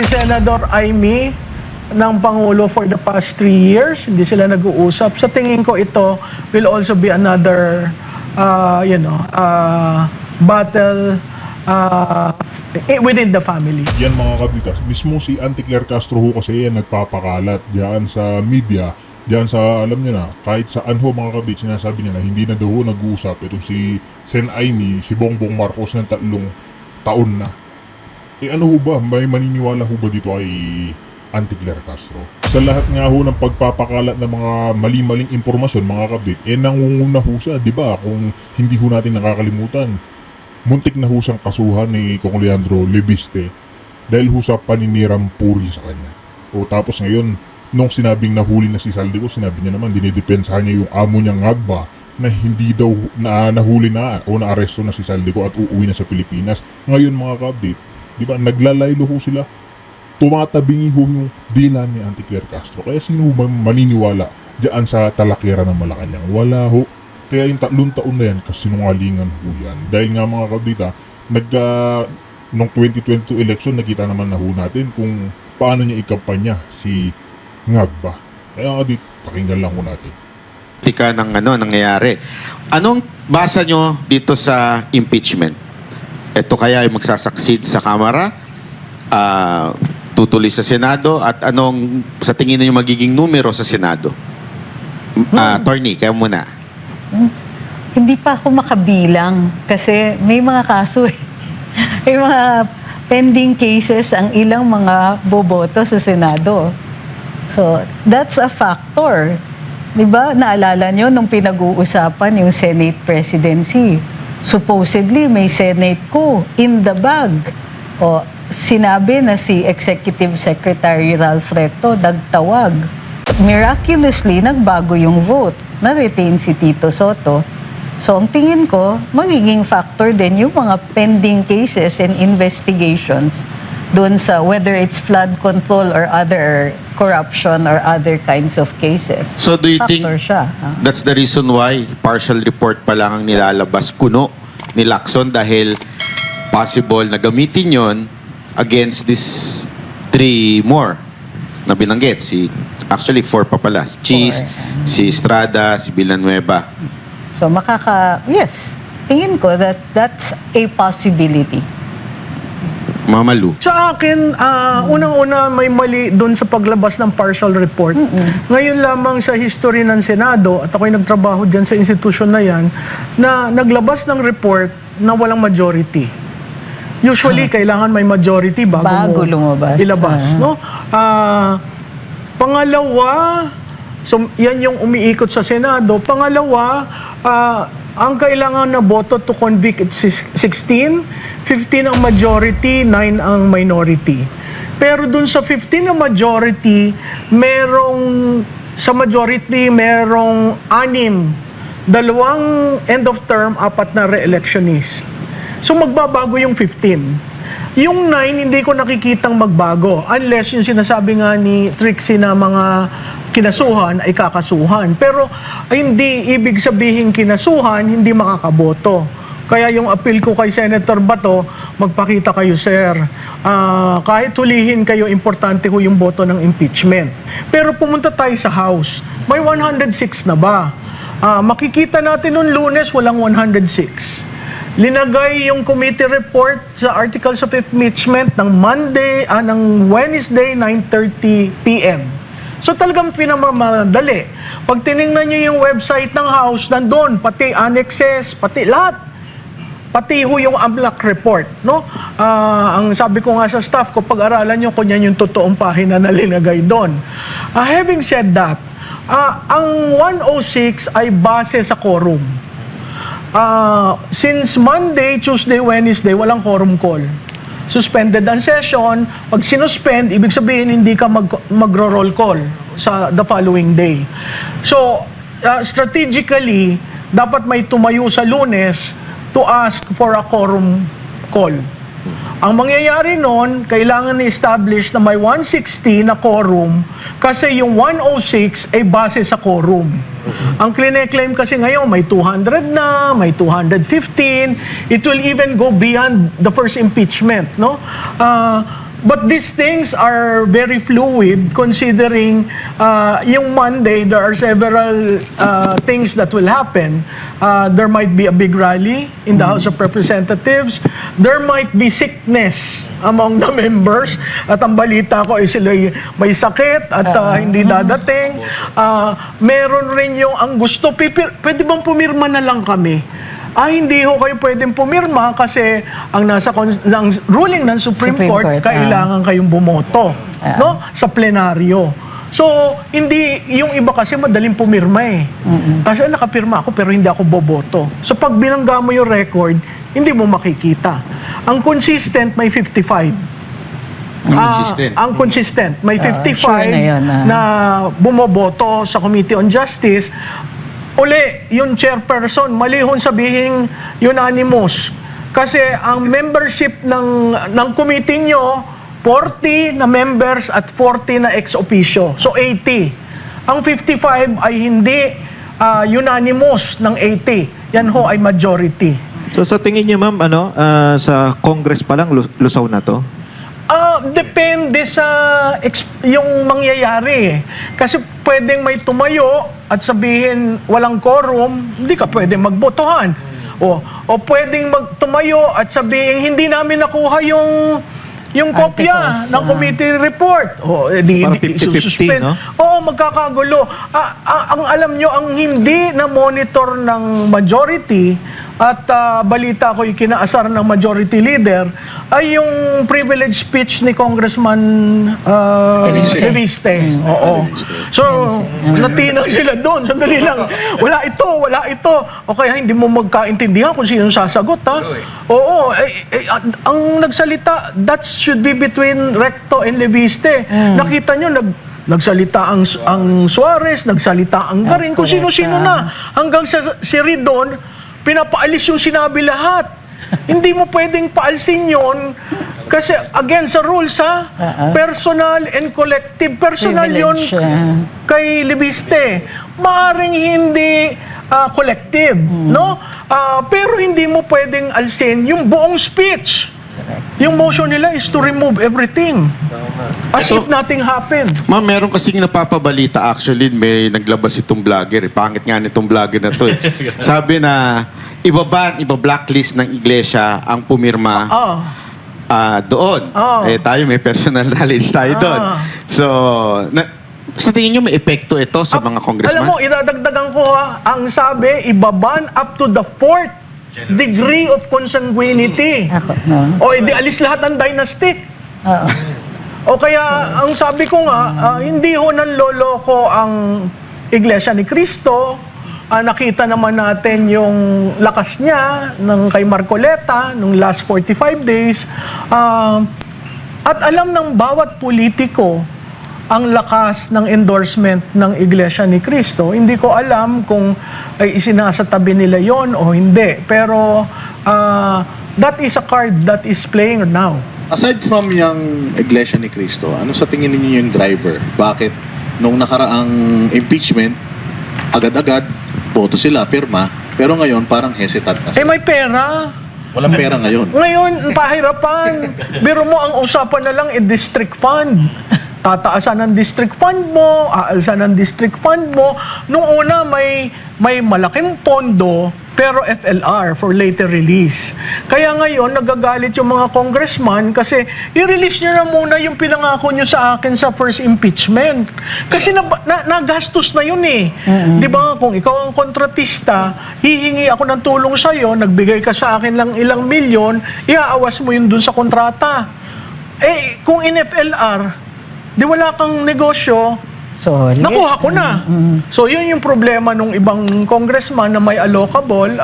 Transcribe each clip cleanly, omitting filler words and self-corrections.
si Senador Amy ng Pangulo for the past 3 years. Hindi sila nag-uusap. Sa tingin ko ito will also be another, battle within the family. Yan mga kabigas, mismo si Auntie Claire Castro ho kasi yan nagpapakalat diyan sa media, diyan sa alam niyo na, kahit saan ho mga kabits, sinasabi niya na hindi na daw ho nag-uusap itong si Sen Amy, si Bongbong Marcos ng 3 taon na. Ano ho ba, may maniniwala ho ba dito ay Auntie Claire Castro? Sa lahat nga ho ng pagpapakalat ng mga mali-maling impormasyon mga kabit, nangunguna ho siya, di ba? Kung hindi ho natin nakakalimutan, muntik na ho siyang kasuhan ni Kong Leandro Lebiste dahil ho sa paninirang puri sa kanya. O tapos ngayon, nung sinabing nahuli na si Saldico, sinabi niya naman dinidepensahan niya yung amo niyang Ngagba na hindi daw nahuli na o naaresto na si Saldico at uuwi na sa Pilipinas. Ngayon mga kabit, di ba, naglalaylo ho sila. Tumatabingi ho yung dila ni Auntie Claire Castro. Kaya sino ho maniniwala diyan sa talakera ng Malacanang? Wala ho. Kaya yung 3 taon na yan, kasinungalingan ho yan. Dahil nga mga kabita, nung 2022 election, nakita naman na ho natin kung paano niya ikampanya si Ngagba. Kaya nga dito, pakinggan lang ho natin. Tika ng nangyayari. Anong basa nyo dito sa impeachment? Ito kaya ay magsasucceed sa Kamara? Tutuloy sa Senado? At anong sa tingin niyo magiging numero sa Senado? Attorney, kayo muna. Hindi pa ako makabilang kasi may mga kaso eh. May mga pending cases ang ilang mga boboto sa Senado. So, that's a factor. Diba? Naalala nyo nung pinag-uusapan yung Senate presidency. Supposedly, may Senate coup in the bag. O, sinabi na si Executive Secretary Ralph Recto nagtawag. Miraculously, nagbago yung vote. Na-retain si Tito Soto. So, ang tingin ko, magiging factor din yung mga pending cases and investigations doon sa whether it's flood control or other corruption or other kinds of cases. So, do you think Factor siya. that's the reason why partial report pa lang ang nilalabas kuno ni Lacson dahil possible na gamitin yon against these 3 more na binanggit. Actually, 4 pa pala. Cheese, si Estrada, si Villanueva. So, yes, tingin ko that's a possibility. Mama Lu. Sa akin, unang-una may mali doon sa paglabas ng partial report. Ngayon lamang sa history ng Senado, at ako'y nagtrabaho dyan sa institusyon na yan, na naglabas ng report na walang majority. Usually, kailangan may majority bago lumabas. Ilabas. No? Pangalawa, so yan yung umiikot sa Senado. Pangalawa, ang kailangan na boto to convict it's 16, 15 ang majority, 9 ang minority. Pero dun sa 15 na majority, sa majority merong 6, 2 end of term, 4 na re-electionist. So magbabago yung 15. Yung 9, hindi ko nakikitang magbago unless yung sinasabi nga ni Trixie na mga kinasuhan ay kakasuhan. Pero hindi ibig sabihin kinasuhan, hindi makakaboto. Kaya yung appeal ko kay Senator Bato, magpakita kayo, sir. Kahit hulihin kayo, importante ko yung boto ng impeachment. Pero pumunta tayo sa House. May 106 na ba? Makikita natin noong Lunes, walang 106. Linagay yung committee report sa articles of impeachment ng Wednesday, 9:30 p.m. So talagang pinamamadali. Pag tiningnan nyo yung website ng House, nandun, pati annexes, pati lahat. Pati ho yung AMLAC report, no? Ang sabi ko nga sa staff ko, pag-aralan nyo kung yan yung totoong pahina na linagay doon. Having said that, ang 106 ay base sa quorum. Since Monday, Tuesday, Wednesday, walang quorum call. Suspended ang session. Pag sinuspend, ibig sabihin hindi ka magro-roll call sa the following day. So, strategically, dapat may tumayo sa Lunes to ask for a quorum call. Ang mangyayari noon, kailangan i-establish na may 160 na quorum kasi yung 106 ay base sa quorum. Ang claim kasi ngayon may 200 na, may 215. It will even go beyond the first impeachment, no? But these things are very fluid considering yung Monday, there are several things that will happen. There might be a big rally in the House of Representatives. There might be sickness among the members. At ang balita ko ay sila may sakit at hindi dadating. Meron rin yung ang gusto, pwede bang pumirma na lang kami? Hindi ho kayo pwedeng pumirma kasi ang ng ruling ng Supreme Court, kailangan kayong bumoto no sa plenaryo. So, hindi, yung iba kasi madaling pumirma eh. Kasi nakapirma ako pero hindi ako boboto. So, pag binangga mo yung record, hindi mo makikita. Ang consistent, may 55. Consistent. Ang consistent, may 55 sure na yun, na bumoboto sa Committee on Justice. Uli, yung chairperson, malihon sabihin unanimous. Kasi ang membership ng committee nyo, 40 na members at 40 na ex officio. So 80. Ang 55 ay hindi unanimous ng 80. Yan ho ay majority. So sa tingin niyo ma'am, sa Congress pa lang lusaw na to? Depende sa yung mangyayari. Kasi pwedeng may tumayo at sabihin walang quorum, hindi ka pwedeng magbotohan. O pwedeng tumayo at sabihin hindi namin nakuha yung kopya Articles, ng committee report. Parang 50-50, no? Magkakagulo. Ang alam nyo, ang hindi na monitor ng majority at balita ko yung kinaasar ng majority leader ay yung privilege speech ni Congressman Reviste. Oo. So, natinag sila doon. Sandali lang. Wala ito. O kaya hindi mo magkaintindihan kung sino sasagot, ha? Oo. Ang nagsalita, that should be between Recto and Leviste. Nakita nyo, nagsalita ang Suarez, nagsalita ang Garin, kung sino-sino na. Hanggang si Ridon, pinapaalis yung sinabi lahat. Hindi mo pwedeng paalsin yun kasi against sa rules, ha? Personal and collective. Personal yun kay Leviste. Maaring hindi collective, no? Pero hindi mo pwedeng alsin yung buong speech. Yung motion nila is to remove everything. As if nothing happened. Ma'am, meron kasing napapabalita actually, may naglabas itong vlogger. Pangit nga nitong vlogger na to. Sabi na iba-blacklist ng iglesia ang pumirma doon. Tayo may personal knowledge tayo doon. So, sa tingin nyo may epekto ito sa mga congressman? Alam mo, idadagdagan ko ang sabi, ibaban up to the 4th degree of consanguinity. O edi alis lahat ng dynastic. O kaya, ang sabi ko nga, hindi ho nanloloko ang Iglesia ni Cristo. Nakita naman natin yung lakas niya ng kay Marcoleta nung last 45 days. At alam ng bawat politiko ang lakas ng endorsement ng Iglesia ni Cristo. Hindi ko alam kung ay isinasatabi nila yon o hindi. Pero that is a card that is playing now. Aside from yung Iglesia ni Cristo, ano sa tingin ninyo yung driver? Bakit nung nakaraang impeachment, agad-agad, boto sila, pirma, pero ngayon parang hesitant na sila? May pera. Walang pera ngayon. Ngayon, pahirapan. Biro mo, ang usapan na lang district fund. Tataasan ng district fund mo, aalsan ng district fund mo. Nung una, may malaking pondo, pero FLR for later release. Kaya ngayon, nagagalit yung mga congressman kasi i-release nyo na muna yung pinangako nyo sa akin sa first impeachment. Kasi nagastos na yun eh. Di ba, kung ikaw ang kontratista, hihingi ako ng tulong sa'yo, nagbigay ka sa akin lang ilang milyon, iaawas mo yun dun sa kontrata. Kung in FLR, di wala kang negosyo, nakuha ko na. So, yun yung problema ng ibang congressman na may allocable.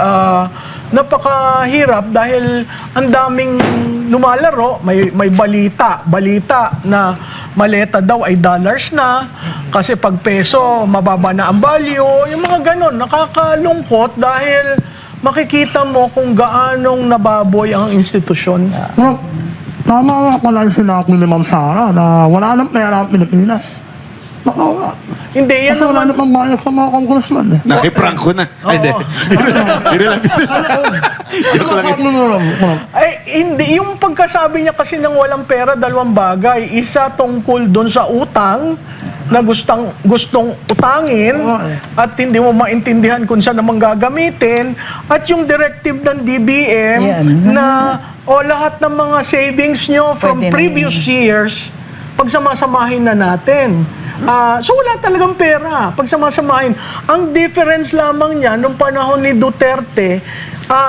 Napakahirap dahil ang daming lumalaro. May balita na maleta daw ay dollars na. Kasi pag peso, mababa na ang value. Yung mga ganon, nakakalungkot dahil makikita mo kung gaanong nababoy ang institusyon. Tama nga pala yung sinabi ni Ma'am Sara na wala nang pera ang Pilipinas. Baka Hindi, yan kasi wala naman. na pang bayad sa mga congressman eh. Nakiprank ko na. Ay, di. Biro lang. Joke lang. Ay, hindi. Yung pagkasabi niya kasi ng walang pera, dalawang bagay. Isa tungkol doon sa utang na gustong utangin at hindi mo maintindihan kung saan naman gagamitin. At yung directive ng DBM Yan. na lahat ng mga savings nyo from Pwede na previous years, pagsamasamahin na natin. So wala talagang pera pagsamasamahin. Ang difference lamang niya nung panahon ni Duterte,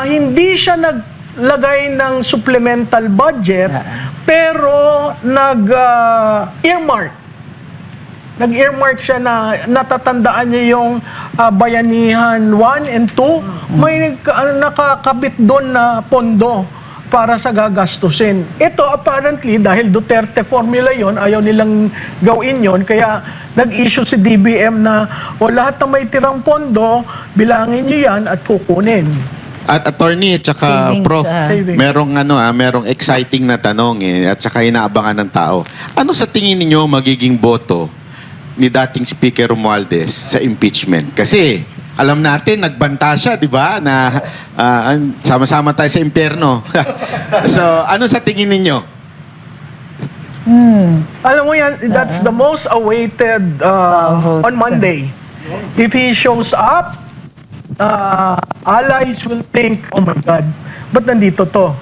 hindi siya naglagay ng supplemental budget, pero nag-earmark. Nag-earmark siya na natatandaan niya yung Bayanihan 1 and 2. May nakakabit doon na pondo para sa gagastusin. Ito apparently, dahil Duterte formula yon, ayaw nilang gawin yon, kaya nag-issue si DBM na lahat na may tirang pondo, bilangin nyo yan at kukunin. At attorney at saka Savings, prof, Savings. merong exciting na tanong at saka inaabangan ng tao. Ano sa tingin niyo magiging boto ni dating Speaker Romualdez sa impeachment? Kasi alam natin, nagbanta siya, di ba? Na sama-sama tayo sa impyerno. So, ano sa tingin ninyo? Alam mo yan, that's the most awaited vote. on Monday. If he shows up, allies will think, oh my God, ba't nandito to?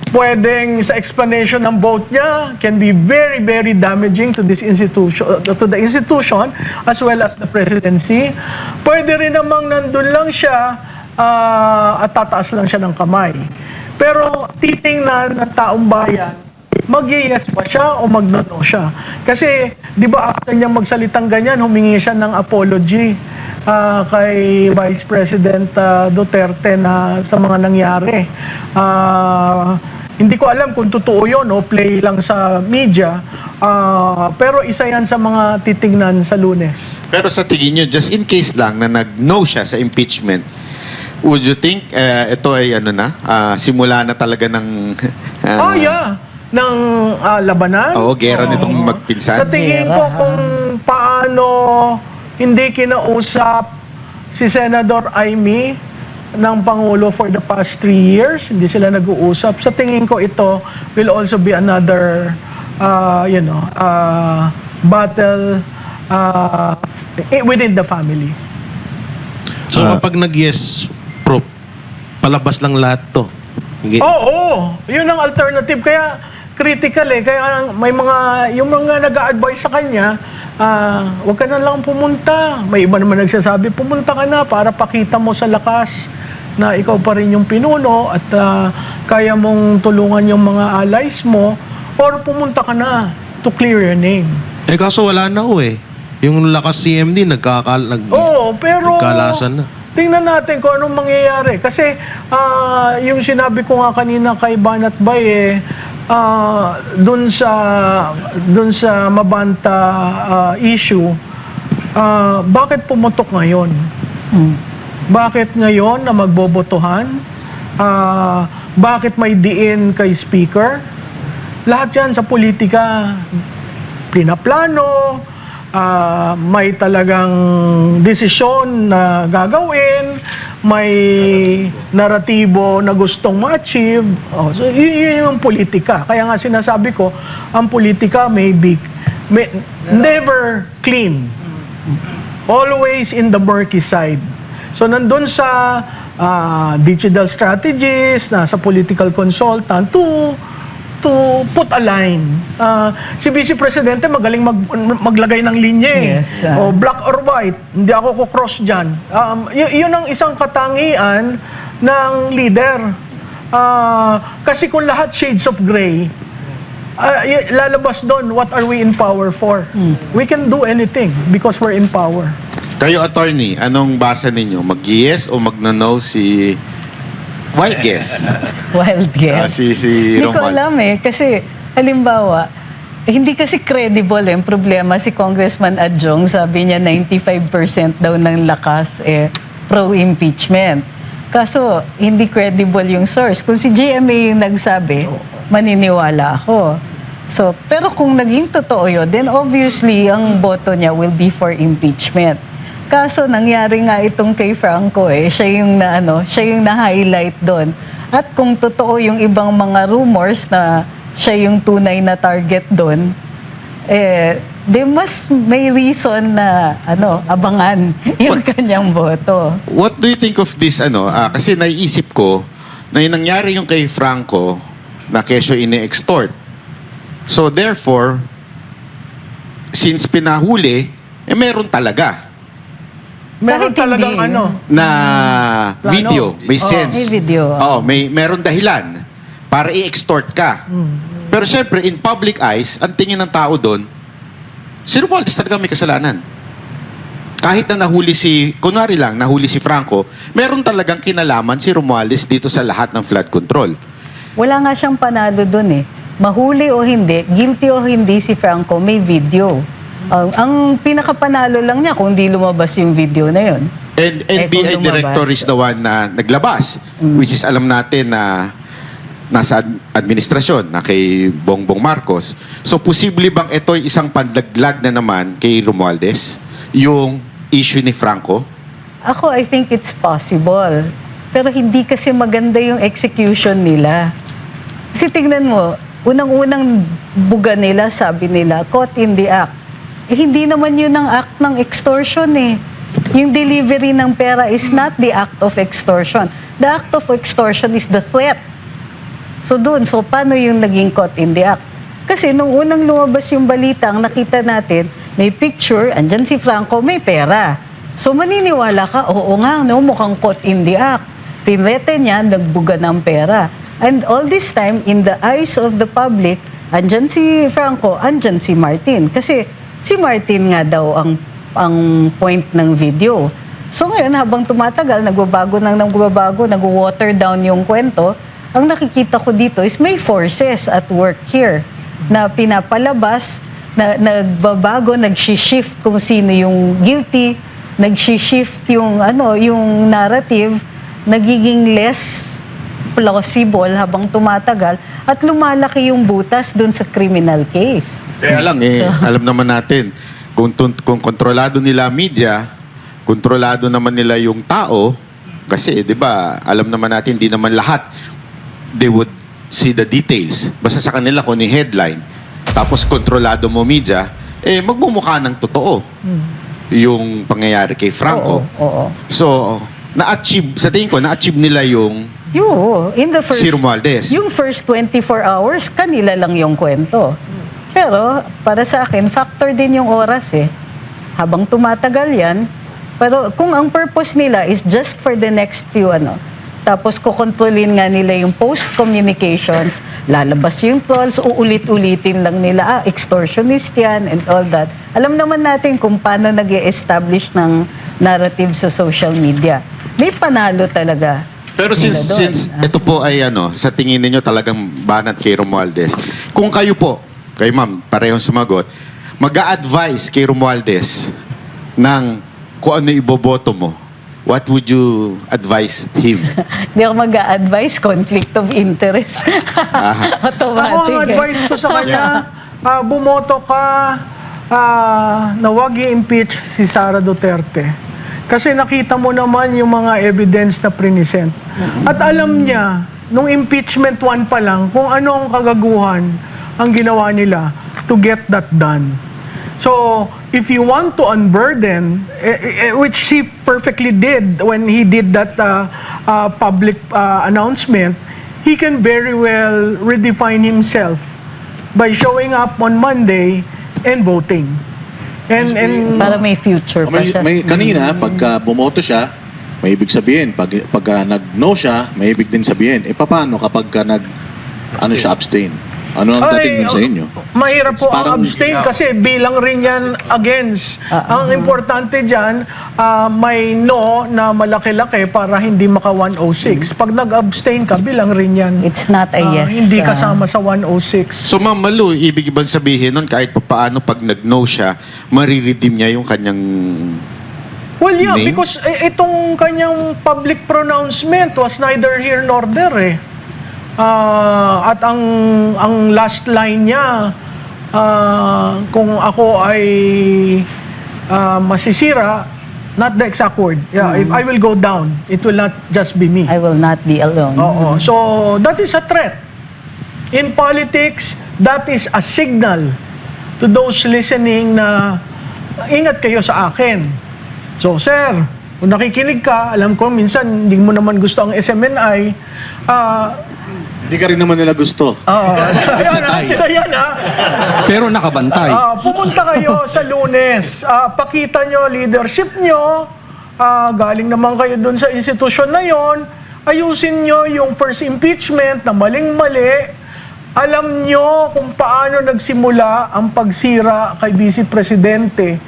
Pwedeng sa explanation ng vote niya can be very, very damaging to this institution, to the institution as well as the presidency. Pwede rin namang nandun lang siya at tataas lang siya ng kamay. Pero titingnan ng taong bayan, mag-yes ba siya o mag-no siya? Kasi, di ba after niya magsalitang ganyan, humingi siya ng apology kay Vice President Duterte na sa mga nangyari. Hindi ko alam kung totoo yun o play lang sa media, pero isa yan sa mga titignan sa Lunes. Pero sa tingin nyo, just in case lang na nag-no siya sa impeachment, would you think ito ay simula na talaga ng... Yeah. Ng labanan? Oo, gera nitong magpinsan. Sa tingin ko kung paano hindi kinausap si Senador Amy ng Pangulo for the past 3 years, hindi sila nag-uusap. Sa tingin ko ito will also be another battle within the family. So kapag nag-yes, Prof, palabas lang lahat to. Oo, yun ang alternative. Kaya critical Kaya may yung mga nag-a-advise sa kanya, huwag ka na lang pumunta. May iba naman nagsasabi, pumunta ka na para pakita mo sa lakas na ikaw pa rin yung pinuno at kaya mong tulungan yung mga allies mo, or pumunta ka na to clear your name. Kaso wala na Yung lakas CMD, Pero nagkalasan na. tingnan natin kung anong mangyayari. Kasi yung sinabi ko nga kanina kay Banat Bay, dun sa Mabanta issue, bakit pumutok ngayon? Bakit ngayon na magbobotohan? Bakit may diin kay Speaker? Lahat yan sa politika, pinaplano, may talagang desisyon na gagawin, may naratibo na gustong ma-achieve. So, yun yung politika. Kaya nga sinasabi ko, ang politika may never clean. Always in the murky side. So, nandun sa digital strategist, nasa political consultant, to put a line. Si Vice Presidente magaling maglagay ng linya Yes, o black or white. Hindi ako ko-cross dyan. Yun ang isang katangian ng leader. Kasi kung lahat shades of gray, lalabas doon, what are we in power for? We can do anything because we're in power. Kayo, attorney, anong basa ninyo? Mag-yes o mag-no si... Wild guess. Wild guess. Si Hindi ko Romuald. alam kasi halimbawa, hindi kasi credible yung problema si Congressman Adjong, sabi niya 95% daw ng lakas pro-impeachment. Kaso, hindi credible yung source. Kung si GMA yung nagsabi, maniniwala ako. So, pero kung naging totoo yun, then obviously, ang boto niya will be for impeachment. Kaso nangyari nga itong kay Franco siya yung na-highlight doon. At kung totoo yung ibang mga rumors na siya yung tunay na target doon, they must may reason na abangan yung kanyang boto. What do you think of this, kasi naiisip ko na yung nangyari yung kay Franco na kesyo ini-extort. So therefore, since pinahuli, meron talaga Meron Kahit talagang hindi. na video, may sense. may video. Meron dahilan para i-extort ka. Pero syempre, in public eyes, ang tingin ng tao doon, si Romualdez talaga may kasalanan. Kahit na nahuli nahuli si Franco, meron talagang kinalaman si Romualdez dito sa lahat ng flood control. Wala nga siyang panalo doon Mahuli o hindi, guilty o hindi si Franco, may video. Ang pinakapanalo lang niya kung di lumabas yung video na yun. And kung NBI lumabas. director is the one na naglabas, which is alam natin na nasa administrasyon na kay Bongbong Marcos. So posible bang ito ay isang pandaglag na naman kay Romualdez, yung issue ni Franco? Ako, I think it's possible. Pero hindi kasi maganda yung execution nila. Kasi tingnan mo, unang-unang buga nila, sabi nila, caught in the act. Hindi naman yun ang act ng extortion Yung delivery ng pera is not the act of extortion. The act of extortion is the threat. So paano yung naging caught in the act? Kasi nung unang lumabas yung balita, ang nakita natin, may picture, andyan si Franco, may pera. So maniniwala ka, oo nga, mukhang caught in the act. Tinrete niya, nagbuga ng pera. And all this time, in the eyes of the public, andyan si Franco, andyan si Martin. Kasi si Martin nga daw ang point ng video. So ngayon, habang tumatagal, nagbabago, nag-water down yung kwento, ang nakikita ko dito is may forces at work here na pinapalabas, na nagbabago, nag-shift kung sino yung guilty, nag-shift yung narrative, nagiging less plausible habang tumatagal at lumalaki yung butas dun sa criminal case. Kaya lang alam naman natin, kung kontrolado nila media, kontrolado naman nila yung tao, kasi 'di ba, alam naman natin hindi naman lahat they would see the details. Basta sa kanila kung yung headline, tapos kontrolado mo media, magmumukha ng totoo yung pangyayari kay Franco. Oo. So, na-achieve, sa tingin ko, na-achieve nila yung In the first, si Romualdez. Yung first 24 hours, kanila lang yung kwento. Pero, para sa akin, factor din yung oras Habang tumatagal yan, pero kung ang purpose nila is just for the next few tapos kukontrolin nga nila yung post-communications, lalabas yung trolls, uulit-ulitin lang nila, extortionist yan and all that. Alam naman natin kung paano nag-e-establish ng narrative sa social media. May panalo talaga. Pero since ito po ay sa tingin niyo talagang banat kay Romualdez, kung kayo po, kay ma'am, parehong sumagot, mag-a-advise kay Romualdez ng kung ano iboboto mo, what would you advise him? Hindi ako mag-a-advise, conflict of interest. Automatic. Ako ang advice ko sa kanya, bumoto ka na huwag i-impeach si Sara Duterte. Kasi nakita mo naman yung mga evidence na present. At alam niya, nung impeachment 1 pa lang, kung ano ang kagaguhan ang ginawa nila to get that done. So, if you want to unburden, which he perfectly did when he did that public announcement, he can very well redefine himself by showing up on Monday and voting. And Para may future pa siya. Kanina, pagka bumoto siya, may ibig sabihin. Pagka nag-no siya, may ibig din sabihin. Paano kapag siya abstain? Ano ang dating nun sa inyo? Mahirap It's po ang parang- abstain kasi bilang rin yan against. Ang importante dyan, may no na malaki-laki para hindi maka 106. Pag nag-abstain ka, bilang rin yan. It's not a yes. Hindi kasama sa 106. So Ma'am Malu, ibig ba sabihin nun kahit paano pag nag-no siya, mariredeem niya yung kanyang Well, yeah, name? because itong kanyang public pronouncement was neither here nor there At ang last line niya, kung ako ay masisira, not the exact word. Yeah, if I will go down, it will not just be me. I will not be alone. Oo. So, that is a threat. In politics, that is a signal to those listening na ingat kayo sa akin. So, sir, kung nakikinig ka, alam ko minsan hindi mo naman gusto ang SMNI, Hindi ka rin naman nila gusto. sila yan, ha? Pero nakabantay. Pumunta kayo sa Lunes. Pakita nyo leadership nyo. Galing naman kayo dun sa institusyon na yon. Ayusin nyo yung first impeachment na maling-mali. Alam nyo kung paano nagsimula ang pagsira kay Vice Presidente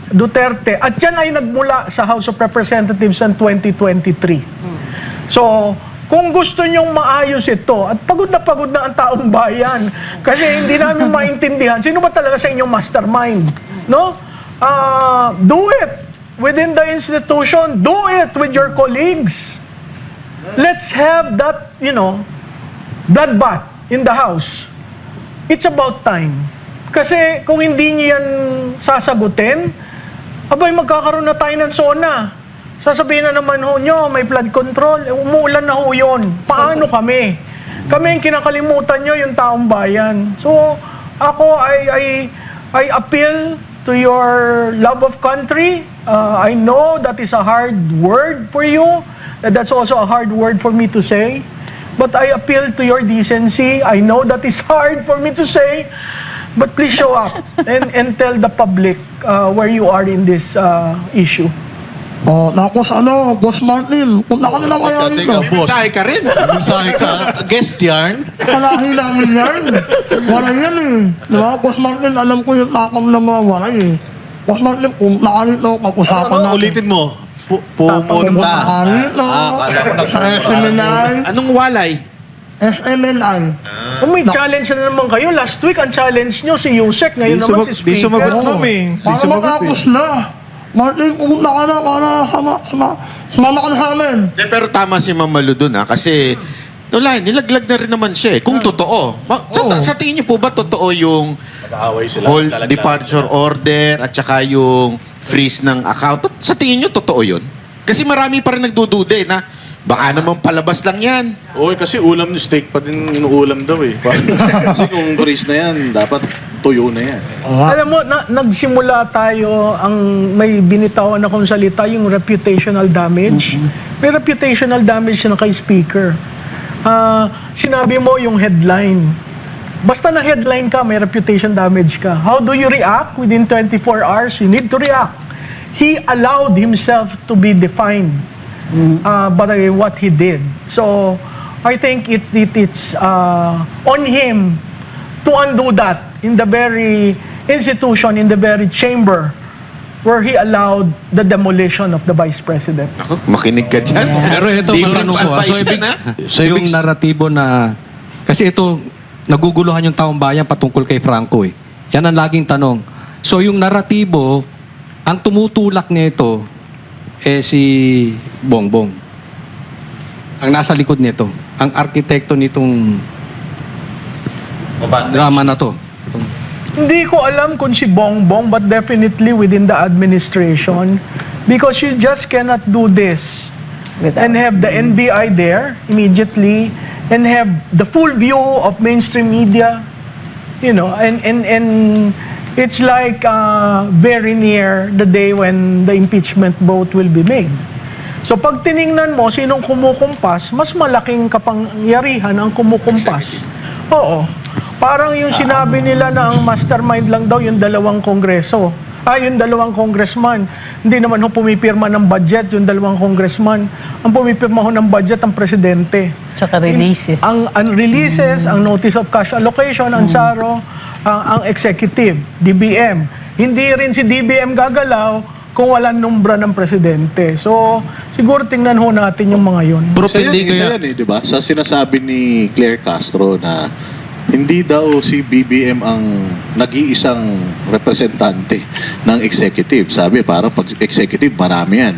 Duterte. At yan ay nagmula sa House of Representatives ng 2023. So, kung gusto nyong maayos ito, at pagod na ang taong bayan, kasi hindi namin maintindihan, sino ba talaga sa inyong mastermind? No? Do it within the institution. Do it with your colleagues. Let's have that, bloodbath in the House. It's about time. Kasi kung hindi niyo yan sasagutin, abay magkakaroon na tayo ng SONA. Sasabihin na naman ho nyo, may flood control. Umuulan na ho yun. Paano kami? Kami yung kinakalimutan nyo, yung taong bayan. So, ako, I appeal to your love of country. I know that is a hard word for you. That's also a hard word for me to say. But I appeal to your decency. I know that is hard for me to say. But please show up and tell the public where you are in this issue. Tapos Boss Martin, punta ka na lang kaya Teka, dito. boss. Sahay ka rin. Mensahe ka. Guest yarn. Kalahi namin yan. Waray yan Di ba? Boss Martin, alam ko yung takam na mga waray Boss Martin, punta ka nito, pag-usapan natin. Ulitin mo. Pumunta. Punta ka nito. Akala ko Sa SMNI. Anong walay? SMNI. Kung may challenge na naman kayo, last week ang challenge nyo si Yusek, ngayon naman si Di Speaker. sumagot ma'am eh. Di Para sumagot matapos na. Martin, pumunta ka na para sumama ka na sa amin. Pero tama si Ma'am Malu dun, kasi nilaglag na rin naman siya eh. Kung totoo. Sa tingin niyo po ba totoo yung Nag-aaway sila. hold naglalaglagan departure sila. order at saka yung freeze ng account? Sa tingin niyo totoo yun? Kasi marami pa rin nagdududa na baka naman palabas lang yan. Oo, kasi ulam ni steak pa din inuulam daw eh. Kasi kung freeze na yan, dapat tuyo na yan. Alam mo, nagsimula tayo may binitawan akong salita, yung reputational damage. May reputational damage na kay Speaker. Sinabi mo yung headline. Basta na headline ka, may reputation damage ka. How do you react? Within 24 hours, you need to react. He allowed himself to be defined by what he did. So, I think it's on him to undo that in the very institution, in the very chamber where he allowed the demolition of the Vice President. Ako, makinig ka dyan. Pero ito, Di ko matanong ko. nagpa-advise So, yan, ha? yung naratibo na... Kasi ito, naguguluhan yung taong bayan patungkol kay Franco eh. Yan ang laging tanong. So, yung naratibo, ang tumutulak nito si Bongbong. Ang nasa likod nito. Ang arkitekto nitong drama na to. Hindi ko alam kung si Bongbong, but definitely within the administration, because you just cannot do this and have the NBI there immediately and have the full view of mainstream media, and it's like very near the day when the impeachment vote will be made. So pag tiningnan mo sinong kumukumpas, mas malaking kapangyarihan ang kumukumpas. Oo. Parang yung sinabi nila na ang mastermind lang daw yung dalawang kongreso. Yung dalawang congressman. Hindi naman ho pumipirma ng budget yung dalawang congressman. Ang pumipirma ho ng budget ang presidente. Tsaka releases. Ang releases, ang notice of cash allocation, ang SARO, ang executive, DBM. Hindi rin si DBM gagalaw kung walang numbra ng presidente. So, siguro tingnan ho natin yung mga yun. Pero Isa hindi yan, isa yan di ba? Sa sinasabi ni Claire Castro na hindi daw si BBM ang nag-iisang representante ng executive. Sabi, parang pag executive, marami yan.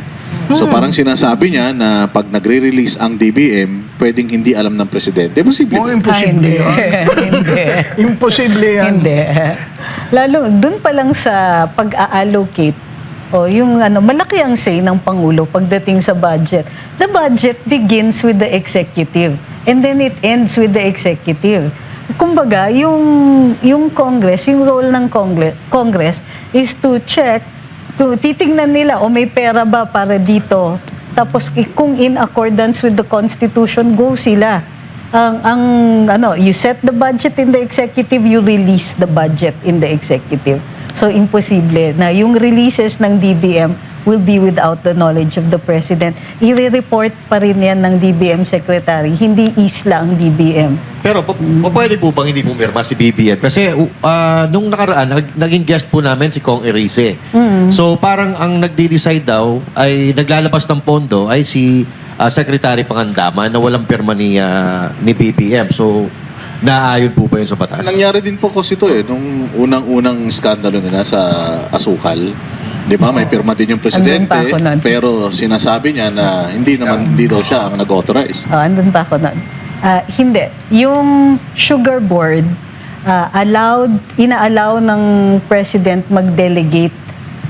So parang sinasabi niya na pag nagre-release ang DBM, pwedeng hindi alam ng presidente. Posible. Oh, imposible Ah, yan. hindi. Imposible yan. Hindi. Lalo, dun pa lang sa pag-allocate, yung malaki ang say ng Pangulo pagdating sa budget. The budget begins with the executive and then it ends with the executive. Kumbaga, yung Congress, yung role ng Congress is to check, titignan nila may pera ba para dito. Tapos kung in accordance with the Constitution, go sila. You set the budget in the executive, you release the budget in the executive. So, imposible na yung releases ng DBM will be without the knowledge of the President. I-report pa rin yan ng DBM Secretary, hindi isla ang DBM. Pero pwede po bang hindi pumirma si BBM? Kasi nung nakaraan, naging guest po namin si Kong Erice. So parang ang nagde-decide daw ay naglalabas ng pondo ay si Secretary Pangandaman na walang pirma ni BBM. So naayon po ba yun sa batas? Nangyari din po kasi ito nung unang-unang skandalo nila sa asukal. Di ba? May pirma din yung presidente, Andun pa ako nun. pero sinasabi niya na hindi daw siya ang nag-authorize. Andun pa ako nun. Hindi. Yung sugar board, ina-allow ng president mag-delegate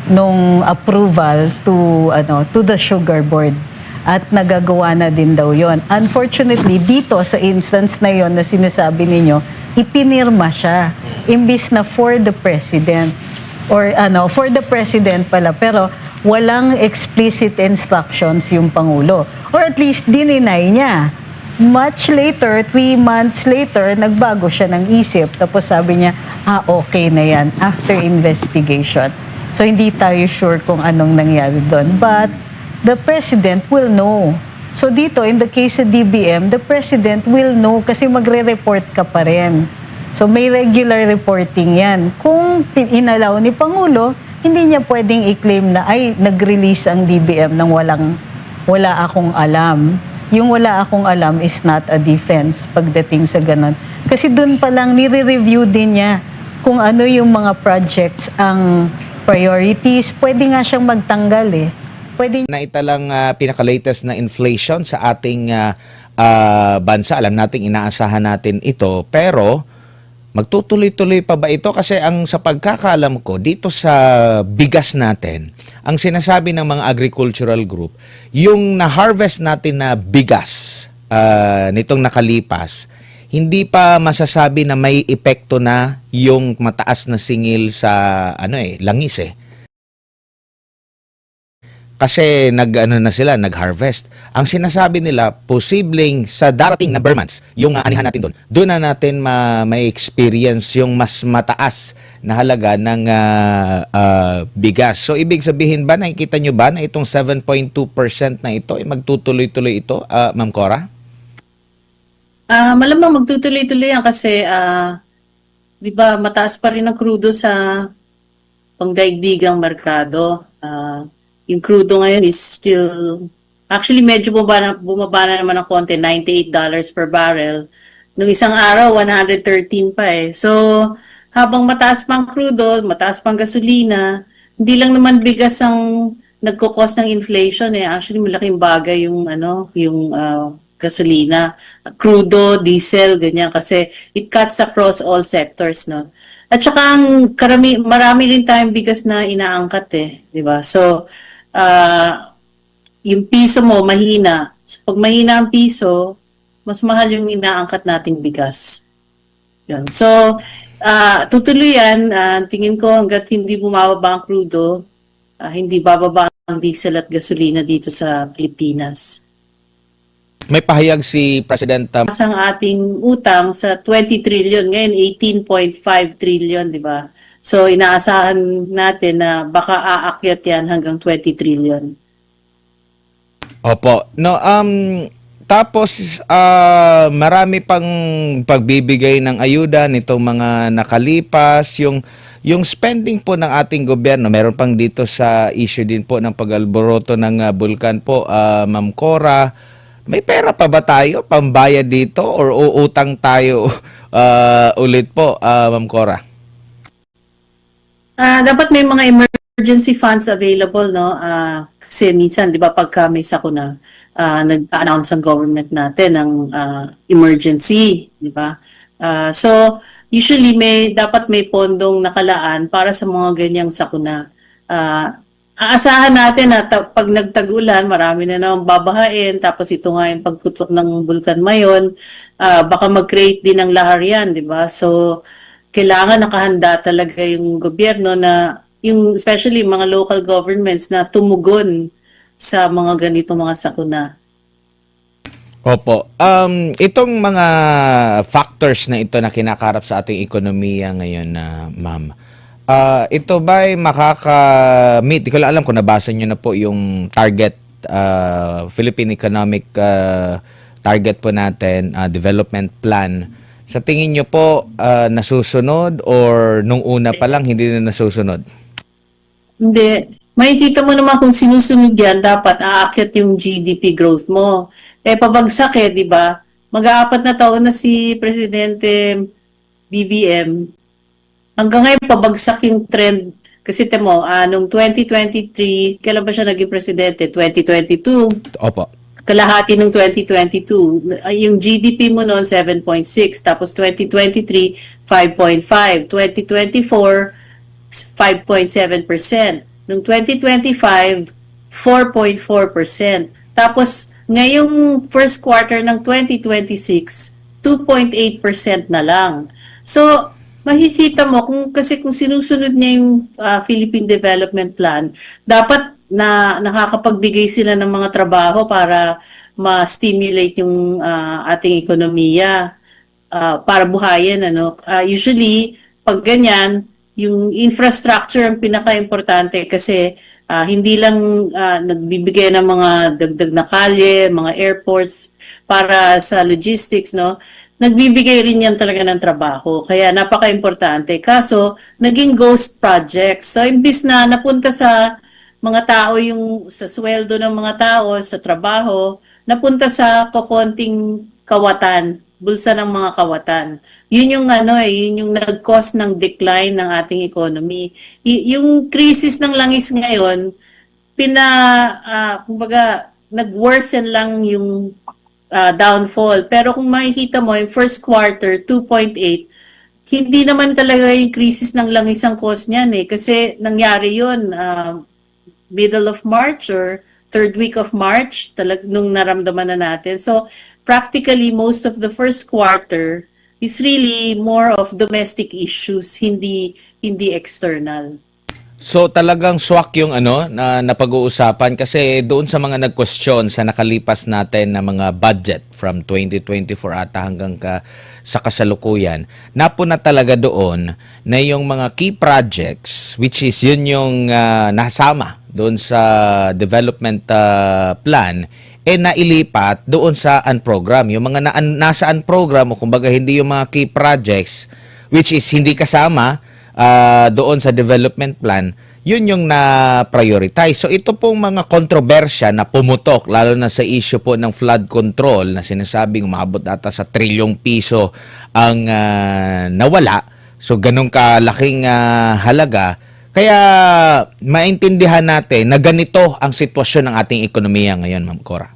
nung approval to the sugar board. At nagagawa na din daw yon. Unfortunately, dito sa instance na yon na sinasabi ninyo, ipinirma siya. Imbis na for the president. Or for the president pala. Pero walang explicit instructions yung Pangulo. Or at least dininay niya. Much later, 3 months later, nagbago siya ng isip. Tapos sabi niya, okay na yan after investigation. So hindi tayo sure kung anong nangyari doon. But the president will know. So dito, in the case of DBM, the president will know kasi magre-report ka pa rin. So may regular reporting yan. Kung inalaw ni Pangulo, hindi niya pwedeng i-claim na nag-release ang DBM nang wala akong alam. Yung wala akong alam is not a defense pagdating sa ganun. Kasi doon pa lang nire-review din niya kung ano yung mga projects ang priorities. Pwede nga siyang magtanggal Pwede na italang pinaka-latest na inflation sa ating bansa. Alam nating inaasahan natin ito, pero magtutuloy-tuloy pa ba ito? Kasi sa pagkakaalam ko, dito sa bigas natin, ang sinasabi ng mga agricultural group, yung na-harvest natin na bigas nitong nakalipas, hindi pa masasabi na may epekto na yung mataas na singil sa langis Kasi nag-harvest. Ang sinasabi nila, posibleng sa darating na bare months, yung anihan natin doon na natin may experience yung mas mataas na halaga ng bigas. So, ibig sabihin ba, nakikita nyo ba na itong 7.2% na ito, magtutuloy-tuloy ito, Ma'am Cora? Malamang magtutuloy-tuloy yan kasi, di ba, mataas pa rin ang krudo sa pangdaigdigang merkado. Yung crudo ngayon is still, actually medyo bumaba na naman ng konti, $98 per barrel. Nung isang araw, 113 pa So, habang mataas pang crudo, mataas pang gasolina, hindi lang naman bigas ang nagkukos ng inflation Actually, malaking bagay yung gasolina, crudo, diesel, ganyan. Kasi it cuts across all sectors, no? At saka marami rin tayong bigas na inaangkat di ba? So, yung piso mo mahina. So, pag mahina ang piso, mas mahal yung inaangkat nating bigas. Yan. So, tutuloy yan. Tingin ko hanggat hindi bumababa ang crudo, hindi bababa ang diesel at gasolina dito sa Pilipinas. May pahayag si President Ang ating utang sa 20 trillion, ngayon 18.5 trillion, di ba? So, inaasahan natin na baka aakyat yan hanggang 20 trillion. Opo. No, tapos marami pang pagbibigay ng ayuda nitong mga nakalipas, yung spending po ng ating gobyerno, meron pang dito sa issue din po ng pag-alboroto ng bulkan po, Ma'am Cora. May pera pa ba tayo pambayad dito or uutang tayo ulit po, Ma'am Cora? Dapat may mga emergency funds available, no? Kasi minsan, di ba, pagka may sakuna, nag-announce ang government natin ng emergency, di ba? So, usually dapat may pondong nakalaan para sa mga ganyang sakuna. Aasahan natin na pag nagtag-ulan, marami na naman babahain, tapos ito nga yung pagputok ng Bulkan Mayon, baka mag-create din ng lahar yan, di ba? So, kailangan nakahanda talaga yung gobyerno na, especially mga local governments na tumugon sa mga ganitong mga sakuna. Opo. Itong mga factors na ito na kinakarap sa ating ekonomiya ngayon na ma'am, ito ba'y makaka-meet? Di ko lang alam kung nabasa nyo na po yung target, Philippine Economic target po natin, development plan. Sa tingin nyo po, nasusunod or nung una pa lang hindi na nasusunod? Hindi. Makikita mo naman kung sinusunod yan, dapat aakyat yung GDP growth mo. Pabagsak di ba? Mag-aapat na taon na si Presidente BBM. Hanggang ngayon, pabagsak yung trend. Kasi temo, nung 2023, kailan ba siya naging presidente? 2022. Opo. Kalahati nung 2022. Yung GDP mo noon, 7.6. Tapos 2023, 5.5. 2024, 5.7%. Noong 2025, 4.4%. Tapos, ngayong first quarter ng 2026, 2.8% na lang. So, makikita mo, kasi kung sinusunod niya yung Philippine Development Plan, dapat na nakakapagbigay sila ng mga trabaho para ma-stimulate yung ating ekonomiya para buhayin. Usually, pag ganyan, yung infrastructure ang pinaka-importante kasi hindi lang nagbibigay ng mga dagdag na kalye, mga airports para sa logistics, no? Nagbibigay rin yan talaga ng trabaho. Kaya napaka-importante. Kaso, naging ghost projects. So, imbis na napunta sa mga tao yung sa sweldo ng mga tao, sa trabaho, napunta sa kokonting kawatan, bulsa ng mga kawatan. Yun yung yun yung nag-cause ng decline ng ating economy. Yung crisis ng langis ngayon, kumbaga, nag-worsen lang yung downfall. Pero kung makikita mo, yung first quarter, 2.8, hindi naman talaga yung crisis ng langis ang cause niyan kasi nangyari yun middle of March or third week of March, nung naramdaman na natin. So, practically, most of the first quarter is really more of domestic issues, hindi external. So talagang swak yung na napag-uusapan kasi doon sa mga nag-question sa nakalipas natin na mga budget from 2024 ata hanggang sa kasalukuyan, napuna talaga doon na yung mga key projects, which is yun yung nasama doon sa development plan, nailipat doon sa unprogram. Yung mga nasa unprogram o kumbaga hindi yung mga key projects, which is hindi kasama doon sa development plan, yun yung na-prioritize. So ito pong mga kontrobersya na pumutok, lalo na sa issue po ng flood control na sinasabing umabot ata sa trilyong piso ang nawala. So ganun kalaking halaga. Kaya maintindihan natin na ganito ang sitwasyon ng ating ekonomiya ngayon, Ma'am Cora.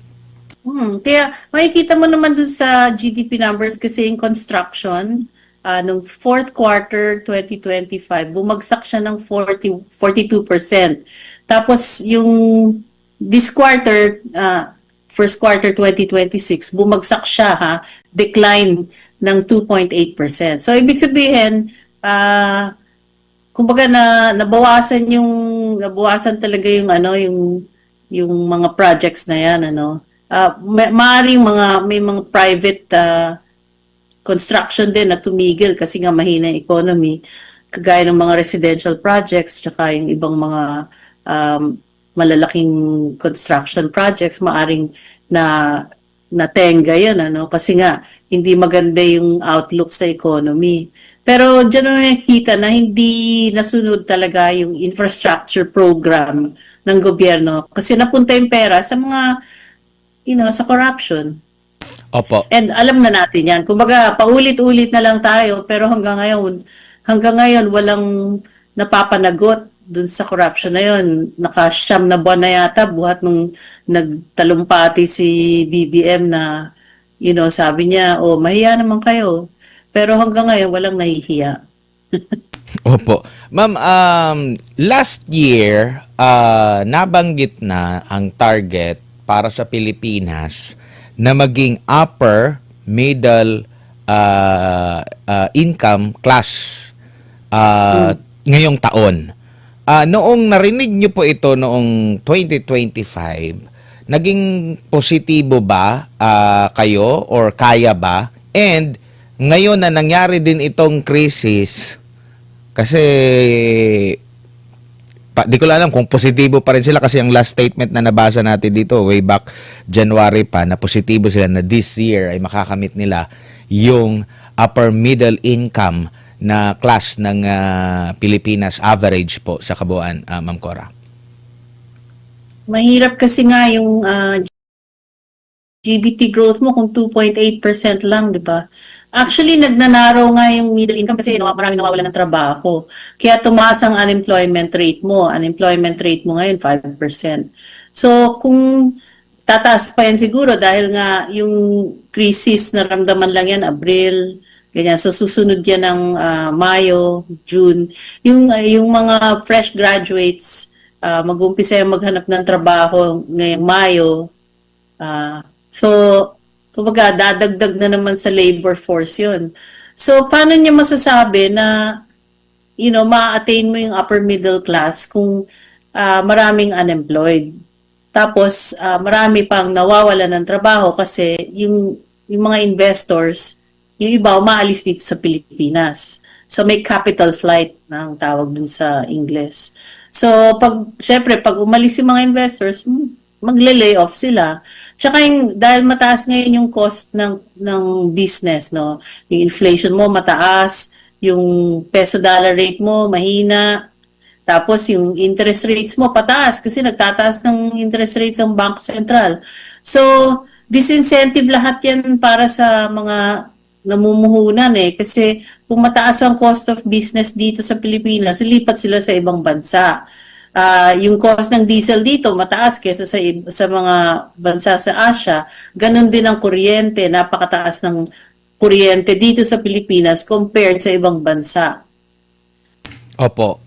Kaya makikita mo naman dun sa GDP numbers kasi yung construction, nung fourth quarter 2025, bumagsak siya ng 42%. Tapos yung this quarter, first quarter 2026, bumagsak siya, decline ng 2.8%. So ibig sabihin, kumbaga nabawasan talaga yung mga projects na yan, maaring may mga private construction din na tumigil kasi nga mahina yung economy, kagaya ng mga residential projects tsaka yung ibang mga malalaking construction projects, maaring natenga yan, kasi nga hindi maganda yung outlook sa economy. Pero dyan mo nakikita na hindi nasunod talaga yung infrastructure program ng gobyerno kasi napunta yung pera sa mga, sa corruption. Opo. And alam na natin yan. Kumbaga, paulit-ulit na lang tayo, pero hanggang ngayon napapanagot dun sa corruption na yun. Nakasyam na buwan na yata buhat nung nagtalumpati si BBM na, sabi niya, mahiya naman kayo. Pero hanggang ngayon, walang nahihiya. Opo. Ma'am, last year, nabanggit na ang target para sa Pilipinas na maging upper middle income class ngayong taon. Noong narinig niyo po ito noong 2025, naging positibo ba kayo or kaya ba? And ngayon na nangyari din itong crisis, kasi di ko alam kung positibo pa rin sila kasi ang last statement na nabasa natin dito way back January pa na positibo sila na this year ay makakamit nila yung upper middle income na class ng Pilipinas average po sa kabuuan, Ma'am Cora. Mahirap kasi nga yung GDP growth mo kung 2.8% lang, di ba? Actually, nagnanaraw nga yung middle income kasi marami nawawalan ng trabaho. Kaya tumaas ang unemployment rate mo. Unemployment rate mo ngayon, 5%. So, kung tataas pa yan siguro dahil nga yung crisis, naramdaman lang yan, Abril, ganyan. So, susunod yan ng Mayo, June. Yung mga fresh graduates, mag-umpisa yung maghanap ng trabaho ngayong Mayo. So, kumbaga, dadagdag na naman sa labor force yun. So, paano niya masasabi na, ma-attain mo yung upper middle class kung maraming unemployed? Tapos, marami pang nawawala ng trabaho kasi yung mga investors, yung iba umaalis dito sa Pilipinas. So, may capital flight na ang tawag dun sa English. So, syempre, pag umalis yung mga investors, magle-lay off sila. Tsaka dahil mataas ngayon yung cost ng business, no? Yung inflation mo mataas, yung peso-dollar rate mo mahina, tapos yung interest rates mo pataas kasi nagtataas ng interest rates ng Bangko Sentral. So, disincentive lahat yan para sa mga namumuhunan kasi kung mataas ang cost of business dito sa Pilipinas, lipat sila sa ibang bansa. Yung cost ng diesel dito mataas kaysa sa mga bansa sa Asia. Ganon din ang kuryente, napakataas ng kuryente dito sa Pilipinas compared sa ibang bansa. Opo.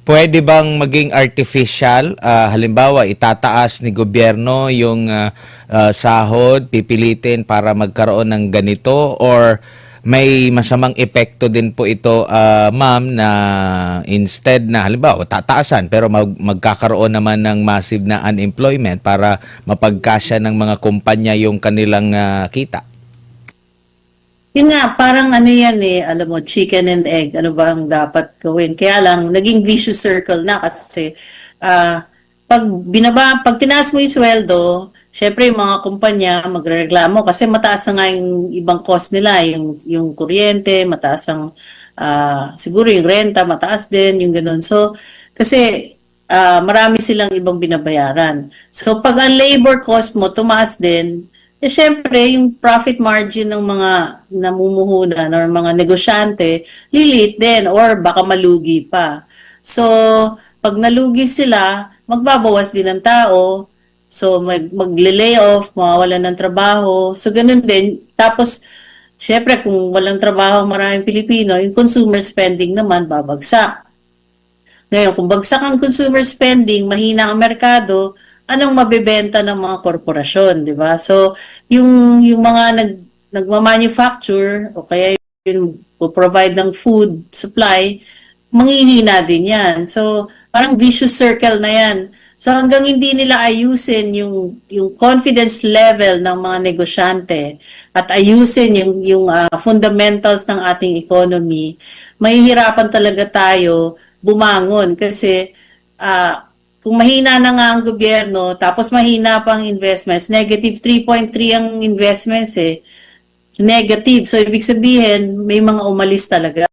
Pwede bang maging artificial? Halimbawa, itataas ni gobyerno yung sahod, pipilitin para magkaroon ng ganito, or may masamang epekto din po ito, ma'am, na instead na halimbawa tataasan pero magkakaroon naman ng massive na unemployment para mapagkasya ng mga kumpanya yung kanilang kita? Yun nga, parang yan alam mo, chicken and egg, ano ba ang dapat gawin? Kaya lang, naging vicious circle na kasi pag tinaas mo yung sweldo, syempre yung mga kumpanya magrereklamo kasi mataas na nga yung ibang cost nila, yung kuryente, mataas ang siguro yung renta, mataas din, yung ganun. So, kasi marami silang ibang binabayaran. So, pag ang labor cost mo tumaas din, syempre yung profit margin ng mga namumuhunan or mga negosyante, lilit din or baka malugi pa. So, pag nalugi sila, magbabawas din ng tao. So, magle-lay off, mawawalan ng trabaho. So, ganun din. Tapos, syempre, kung walang trabaho maraming Pilipino, yung consumer spending naman babagsak. Ngayon, kung bagsak ang consumer spending, mahina ang merkado, anong mabebenta ng mga korporasyon, di ba? So, yung mga nagmamanufacture o kaya yung provide ng food supply, manghihina din yan. So, parang vicious circle na yan. So, hanggang hindi nila ayusin yung confidence level ng mga negosyante at ayusin yung fundamentals ng ating economy, mahihirapan talaga tayo bumangon kasi kung mahina na nga ang gobyerno, tapos mahina pang investments, negative 3.3 ang investments Negative. So, ibig sabihin, may mga umalis talaga.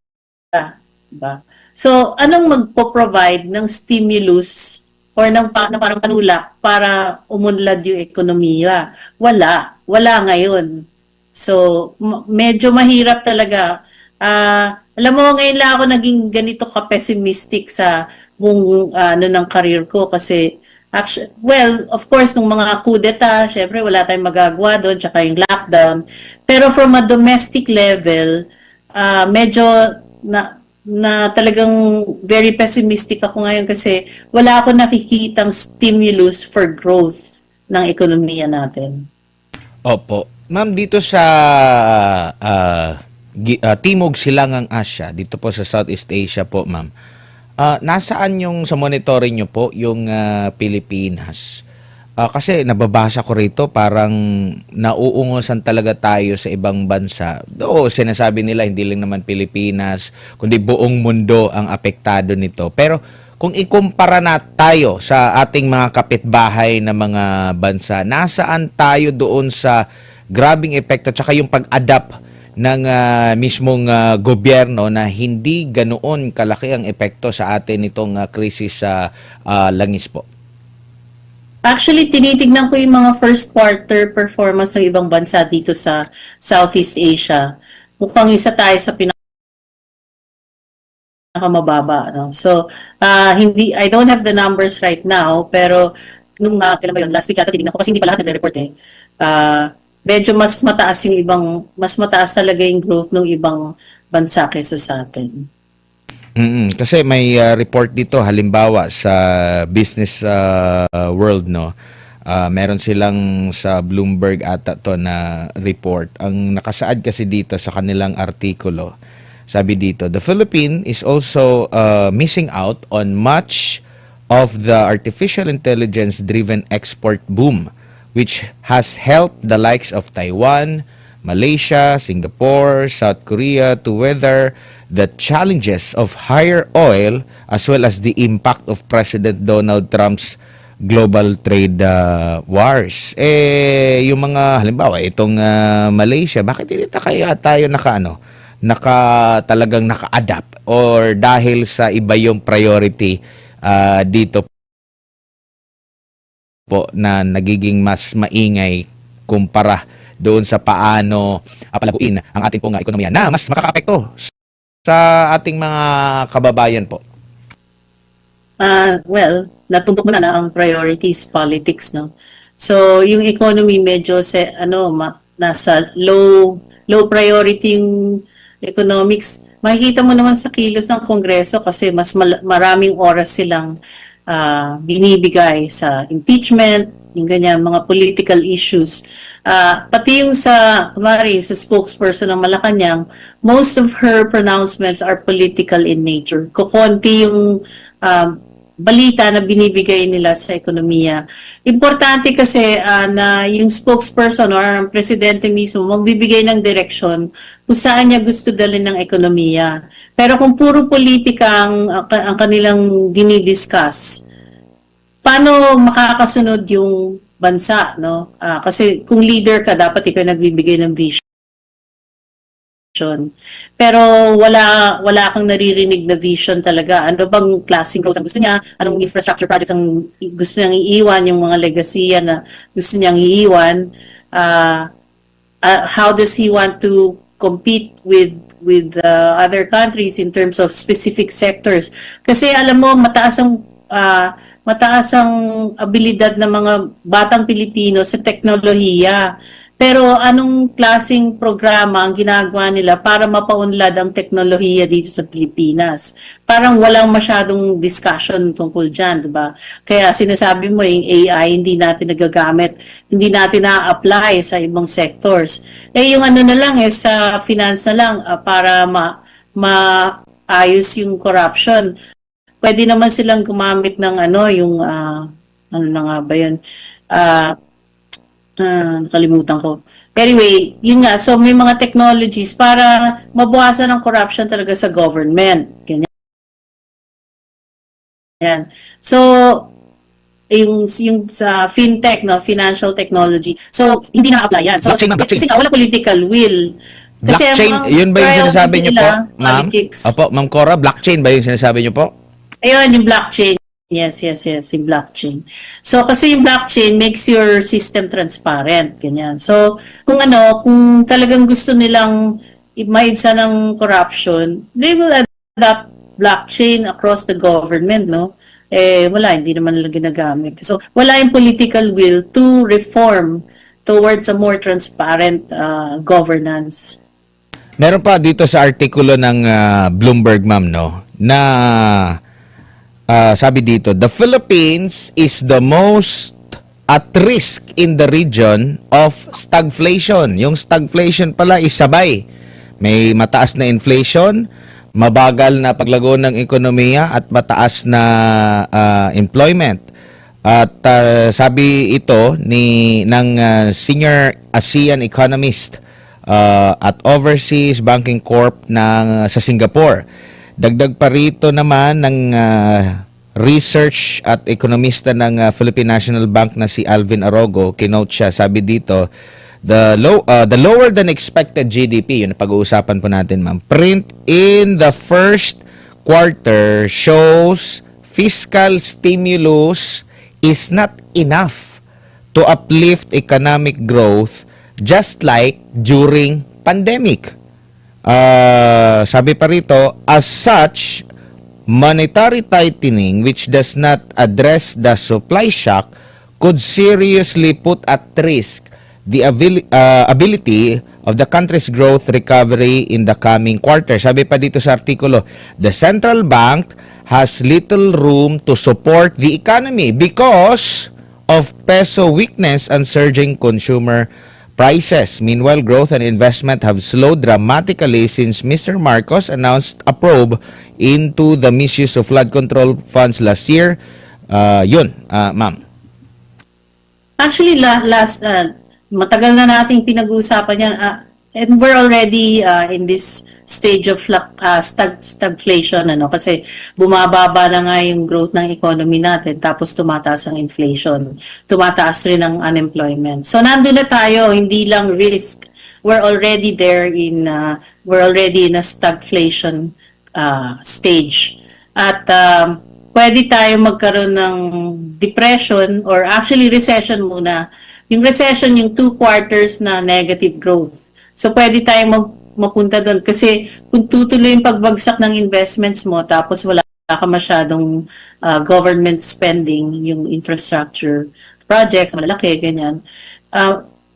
Diba? So, anong magpo-provide ng stimulus or ng parang panulak para umunlad yung ekonomiya? Wala. Wala ngayon. So, medyo mahirap talaga Alam mo, ngayon lang ako naging ganito ka-pessimistic sa buong ng career ko kasi well, of course, nung mga coup d'etat, syempre wala tayong magagawa doon, tsaka yung lockdown. Pero from a domestic level, medyo na talagang very pessimistic ako ngayon kasi wala ako nakikitang stimulus for growth ng ekonomiya natin. Opo. Ma'am, dito sa Timog Silangang Asya, dito po sa Southeast Asia po, ma'am. Nasaan yung sa monitoring nyo po yung Pilipinas? Kasi nababasa ko rito parang nauungusan talaga tayo sa ibang bansa. Oo, sinasabi nila hindi lang naman Pilipinas, kundi buong mundo ang apektado nito. Pero kung ikumpara na tayo sa ating mga kapitbahay na mga bansa, nasaan tayo doon sa grabing epekto tsaka yung pag-adapt ng mismong gobyerno na hindi ganoon kalaki ang epekto sa atin itong krisis sa langis po? Actually, tinitignan ko yung mga first quarter performance ng ibang bansa dito sa Southeast Asia. Mukhang isa tayo sa pinakamababa. No? So, I don't have the numbers right now, pero nung kailan ba yun? Last week yata tinignan ko kasi hindi pa lahat nagre-report eh. Medyo mas mataas talaga yung growth ng ibang bansa kaysa sa atin. Kasi may report dito halimbawa sa Business World, no. Meron silang sa Bloomberg ata to na report. Ang nakasaad kasi dito sa kanilang artikulo, sabi dito, the Philippines is also missing out on much of the artificial intelligence driven export boom, which has helped the likes of Taiwan, Malaysia, Singapore, South Korea to weather the challenges of higher oil as well as the impact of President Donald Trump's global trade wars. Yung mga halimbawa itong Malaysia, bakit hindi kaya tayo talagang naka-adapt or dahil sa iba yung priority dito po na nagiging mas maingay kumpara doon sa paano palaguin ang ating pong ekonomiya na mas makakaapekto sa ating mga kababayan po? Well, natumbok mo na ang priorities politics, no? So, yung economy medyo nasa low priority yung economics. Makikita mo naman sa kilos ng Kongreso kasi mas maraming oras silang binibigay sa impeachment, yung ganyan, mga political issues. Pati yung kunwari, sa spokesperson ng Malacanang, most of her pronouncements are political in nature. Kukunti yung balita na binibigay nila sa ekonomiya. Importante kasi na yung spokesperson or ang presidente mismo magbibigay ng direksyon kung saan niya gusto dalhin ng ekonomiya. Pero kung puro politika ang kanilang dinidiscuss, paano makakasunod yung bansa, no? Kasi kung leader ka, dapat ikaw nagbibigay ng vision. Pero wala kang naririnig na vision talaga. Ano bang klaseng growth ang gusto niya? Anong infrastructure projects ang gusto niyang iiwan? Yung mga legasiya na gusto niyang iiwan? How does he want to compete with other countries in terms of specific sectors? Kasi alam mo, mataas ang abilidad ng mga batang Pilipino sa teknolohiya. Pero anong klaseng programa ang ginagawa nila para mapaunlad ang teknolohiya dito sa Pilipinas? Parang walang masyadong discussion tungkol dyan, diba? Kaya sinasabi mo yung AI, hindi natin nagagamit, hindi natin na-apply sa ibang sectors. Yung na lang sa finance na lang para maayos yung corruption. Pwede naman silang gumamit ng ano na nga ba yun? Nakalimutan ko. Anyway, yun nga. So, may mga technologies para mabawasan ang corruption talaga sa government. Ganyan. So, yung sa fintech, no, financial technology. So, hindi na-apply yan. So, kasi nga, wala political will. Kasi Blockchain, yun ba yung sinasabi niyo po, ma'am? Opo, Ma'am Cora, blockchain ba yung sinasabi niyo po? Ayun, yung blockchain. Yes, yung blockchain. So, kasi yung blockchain makes your system transparent, ganyan. So, kung talagang gusto nilang maibsan ng corruption, they will adopt blockchain across the government, no? Wala, hindi naman nila ginagamit. So, wala yung political will to reform towards a more transparent governance. Meron pa dito sa artikulo ng Bloomberg, ma'am, no, na sabi dito, the Philippines is the most at risk in the region of stagflation. Yung stagflation pala is sabay. May mataas na inflation, mabagal na paglago ng ekonomiya at mataas na employment. At sabi ito ng senior ASEAN economist at Overseas Banking Corp sa Singapore. Dagdag pa rito naman ng research at ekonomista ng Philippine National Bank na si Alvin Arogo, kinote siya, sabi dito, the lower than expected GDP, yun ang pag-uusapan po natin, ma'am, print in the first quarter shows fiscal stimulus is not enough to uplift economic growth just like during pandemic. Sabi pa rito, as such, monetary tightening which does not address the supply shock could seriously put at risk the ability of the country's growth recovery in the coming quarter. Sabi pa dito sa artikulo, the central bank has little room to support the economy because of peso weakness and surging consumer prices. Meanwhile, growth and investment have slowed dramatically since Mr. Marcos announced a probe into the misuse of flood control funds last year. Ma'am. Actually, matagal na nating pinag-uusapan yan. And we're already in this stage of stagflation, kasi bumababa na nga yung growth ng economy natin, tapos tumataas ang inflation, tumataas rin ang unemployment. So nandun na tayo, hindi lang risk. We're already there we're already in a stagflation stage. At pwede tayo magkaroon ng depression or actually recession muna. Yung recession, yung 2 quarters na negative growth. So, pwede tayong mapunta doon. Kasi kung tutuloy yung pagbagsak ng investments mo, tapos wala ka masyadong government spending, yung infrastructure projects, malalaki, ganyan.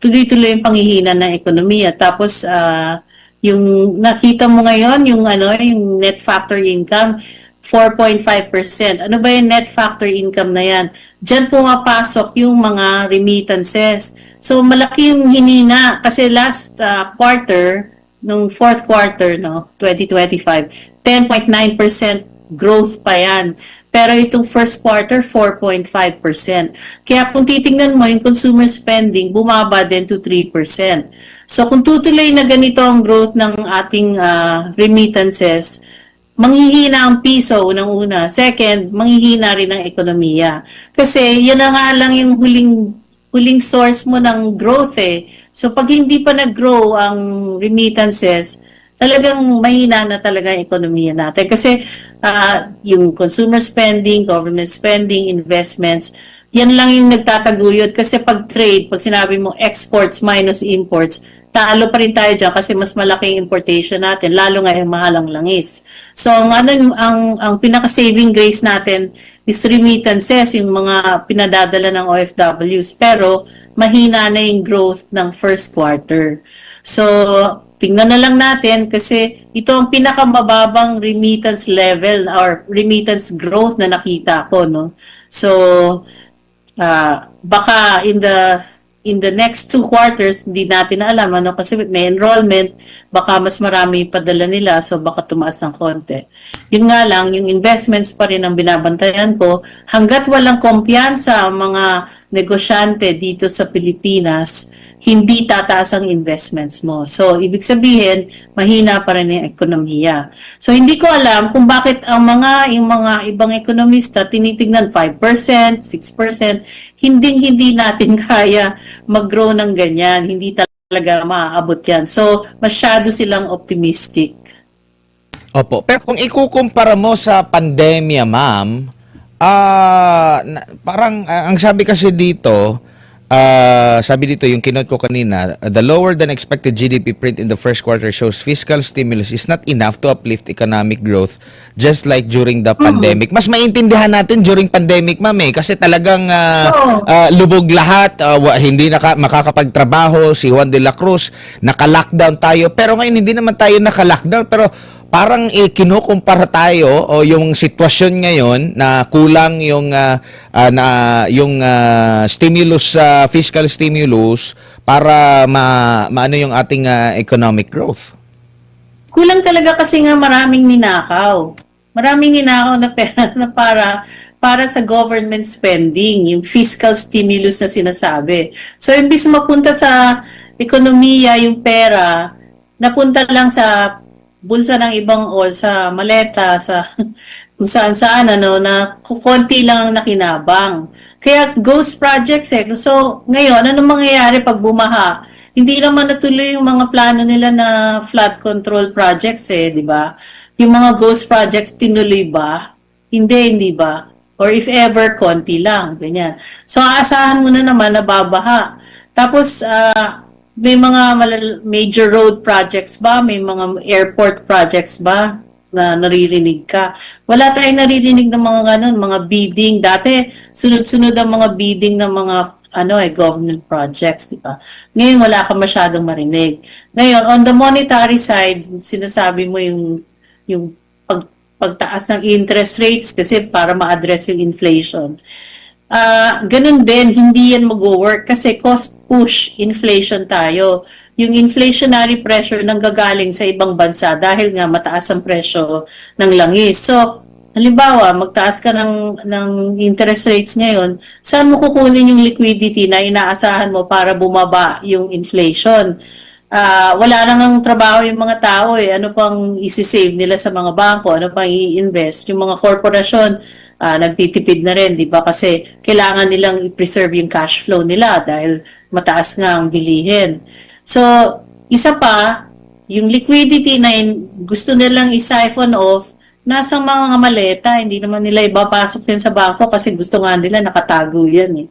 Tuloy-tuloy yung panghihina ng ekonomiya. Tapos, yung nakita mo ngayon, yung net factor income, 4.5%. Ano ba yung net factor income na yan? Diyan pumapasok yung mga remittances. So, malaki yung hinina kasi last quarter, nung fourth quarter, 2025, 10.9% growth pa yan. Pero itong first quarter, 4.5%. Kaya kung titingnan mo, yung consumer spending, bumaba din to 3%. So, kung tutuloy na ganito ang growth ng ating remittances, manghihina ang piso, unang-una. Second, manghihina rin ang ekonomiya. Kasi yan na nga lang yung huling source mo ng growth eh. So pag hindi pa nag-grow ang remittances, talagang mahina na talaga ang ekonomiya natin. Kasi yung consumer spending, government spending, investments, yan lang yung nagtataguyod. Kasi pag trade, pag sinabi mo exports minus imports, talo pa rin tayo dyan kasi mas malaki yung importation natin, lalo nga yung mahalang langis. So, ang pinaka-saving grace natin is remittances, yung mga pinadadala ng OFWs. Pero, mahina na yung growth ng first quarter. So, tingnan na lang natin kasi ito ang pinakamababang remittance level or remittance growth na nakita ko, no? So, baka in the next 2 quarters, hindi natin alam, kasi may enrollment, baka mas marami padala nila, so baka tumaas ng konti. Yun nga lang, yung investments pa rin ang binabantayan ko, hanggat walang kumpiyansa ang mga negosyante dito sa Pilipinas, hindi tataas ang investments mo. So, ibig sabihin, mahina pa rin yung ekonomiya. So, hindi ko alam kung bakit yung mga ibang ekonomista tinitingnan 5%, 6%, hindi natin kaya mag-grow ng ganyan. Hindi talaga maaabot yan. So, masyado silang optimistic. Opo. Pero kung ikukumpara mo sa pandemya, ma'am, parang ang sabi kasi dito, sabi dito, yung kinote ko kanina, the lower than expected GDP print in the first quarter shows fiscal stimulus is not enough to uplift economic growth just like during the pandemic. Mas maintindihan natin during pandemic, ma'am, kasi talagang lubog lahat, hindi makakapagtrabaho, si Juan de la Cruz, naka-lockdown tayo. Pero ngayon, hindi naman tayo naka-lockdown, pero parang kinukumpara tayo o yung sitwasyon ngayon na kulang yung stimulus, fiscal stimulus para maano yung ating economic growth. Kulang talaga kasi nga maraming ninakaw. Maraming ninakaw na pera na para sa government spending, yung fiscal stimulus na sinasabi. So, imbis mapunta sa ekonomiya yung pera, napunta lang sa bulsa ng ibang o sa maleta, sa kung saan-saan, na konti lang ang nakinabang. Kaya ghost projects So, ngayon, anong mangyayari pag bumaha? Hindi naman natuloy yung mga plano nila na flood control projects di ba? Yung mga ghost projects, tinuloy ba? Hindi ba? Or if ever, konti lang. Ganyan. So, aasahan mo na naman na babaha. Tapos, may mga major road projects ba? May mga airport projects ba na naririnig ka? Wala tayong naririnig ng mga ganun, mga bidding. Dati, sunod-sunod ang mga bidding ng mga government projects, di ba? Ngayon, wala ka masyadong marinig. Ngayon, on the monetary side, sinasabi mo yung pagtaas ng interest rates kasi para ma-address yung inflation. Ganun din, hindi yan mag-work kasi cost push inflation tayo. Yung inflationary pressure nang gagaling sa ibang bansa dahil nga mataas ang presyo ng langis. So, halimbawa, magtaas ka ng interest rates ngayon, saan mo kukunin yung liquidity na inaasahan mo para bumaba yung inflation? Wala nang trabaho yung mga tao Ano pang isi-save nila sa mga bangko? Ano pang i-invest? Yung mga korporasyon, nagtitipid na rin, di ba? Kasi kailangan nilang i-preserve yung cash flow nila dahil mataas nga ang bilihin. So, isa pa, yung liquidity na gusto nilang i-siphon off, nasa mga maleta, hindi naman nila ibapasok yan sa bangko kasi gusto nga nila nakatago yan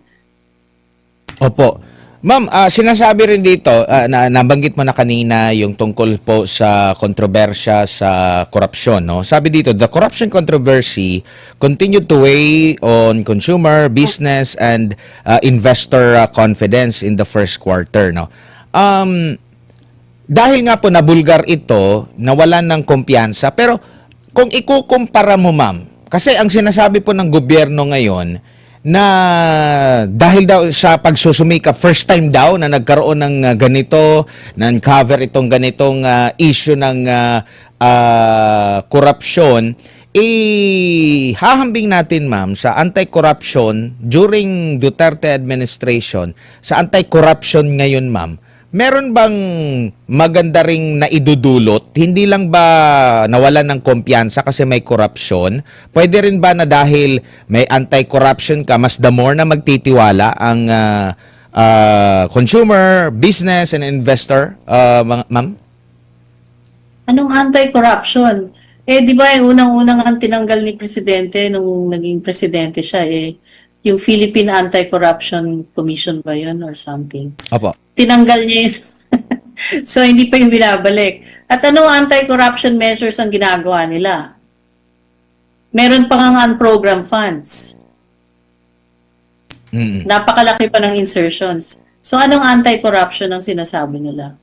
Opo. Ma'am, sinasabi rin dito, nabanggit mo na kanina yung tungkol po sa kontrobersya sa korupsyon. No? Sabi dito, the corruption controversy continued to weigh on consumer, business, and investor confidence in the first quarter. No? Dahil nga po nabulgar ito, nawalan ng kumpiyansa, pero kung ikukumpara mo, ma'am, kasi ang sinasabi po ng gobyerno ngayon, na dahil daw sa pagsusumika, first time daw na nagkaroon ng ganito, na-uncover itong ganitong issue ng korupsyon, hahambing natin, ma'am, sa anti-corruption during Duterte administration, sa anti-corruption ngayon, ma'am, meron bang maganda ring naidudulot? Hindi lang ba nawalan ng kumpiyansa kasi may korupsyon? Pwede rin ba na dahil may anti-corruption ka, mas the more na magtitiwala ang consumer, business, and investor, ma'am? Anong anti-corruption? Di ba unang-unang ang tinanggal ni Presidente nung naging Presidente siya yung Philippine Anti-Corruption Commission ba yun or something? Opo. Tinanggal niya yun. So, hindi pa yung binabalik. At anong anti-corruption measures ang ginagawa nila? Meron pa nga unprogrammed funds. Napakalaki pa ng insertions. So, anong anti-corruption ang sinasabi nila?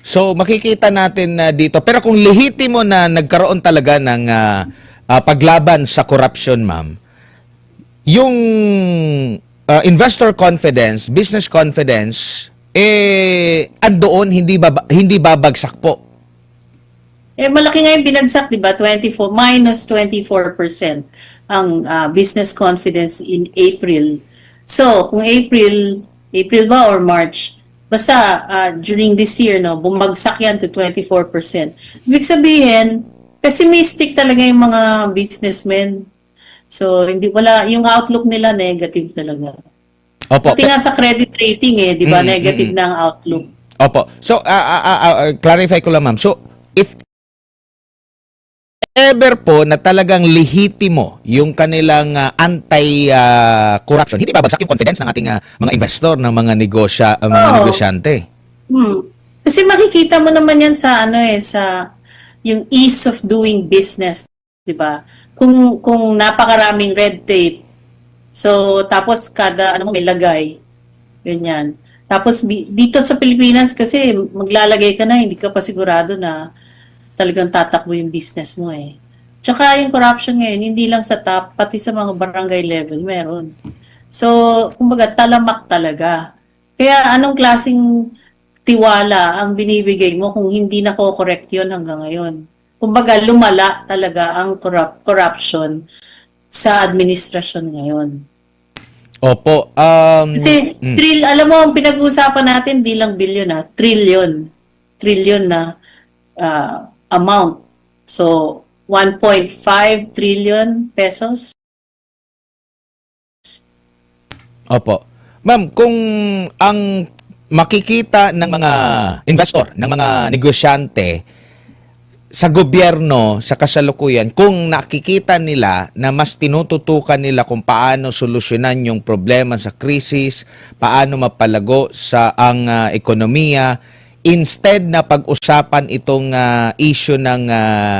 So, makikita natin dito. Pero kung lehitimo na nagkaroon talaga ng paglaban sa corruption, ma'am, yung investor confidence, business confidence, andoon, hindi babagsak po. Malaki nga yung binagsak, di ba? Minus 24% ang business confidence in April. So, kung April ba or March, basta during this year, bumagsak yan to 24%. Ibig sabihin, pessimistic talaga yung mga businessmen. So, yung outlook nila negative talaga. Opo. Pati nga sa credit rating di ba? Negative na ang outlook. Opo. So, clarify ko lang, ma'am. So, if ever po na talagang lehitimo yung kanilang anti-corruption, hindi babagsak yung confidence ng ating mga investor, ng mga mga Oo. negosyante. Kasi makikita mo naman yan sa sa yung ease of doing business, 'di ba? Kung napakaraming red tape. So tapos kada may lagay. Ganyan. Tapos dito sa Pilipinas kasi maglalagay ka na hindi ka pa sigurado na talagang tatakbo yung business mo eh. Tsaka yung corruption ngayon, hindi lang sa top, pati sa mga barangay level meron. So, kumbaga, talamak talaga. Kaya anong klaseng tiwala ang binibigay mo kung hindi nako-correct yun hanggang ngayon? Kumbaga, lumala talaga ang corruption sa administrasyon ngayon. Opo. Kasi, alam mo, ang pinag-uusapan natin, di lang bilyon trillion. Trillion na amount. So, 1.5 trillion pesos. Opo. Ma'am, kung ang makikita ng mga investor, ng mga negosyante sa gobyerno, sa kasalukuyan, kung nakikita nila na mas tinututukan nila kung paano solusyonan yung problema sa krisis, paano mapalago sa ang ekonomiya, instead na pag-usapan itong issue ng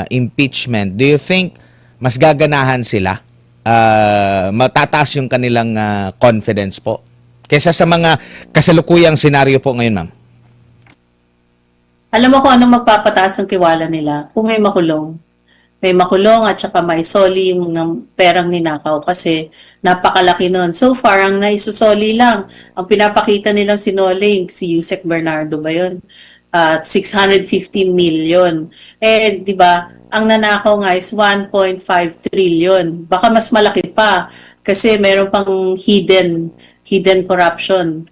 impeachment, do you think mas gaganahan sila? Matataas yung kanilang confidence po? Kesa sa mga kasalukuyang senaryo po ngayon, ma'am. Alam mo kung anong magpapataas ng tiwala nila? Kung may makulong. May makulong at saka maisoli yung perang ninakaw kasi napakalaki nun. So far, ang naisusoli lang, ang pinapakita nilang sinoli, si Yusek Bernardo ba yun? 650 million. Eh, di ba, ang nanakaw nga is 1.5 trillion. Baka mas malaki pa kasi meron pang hidden corruption.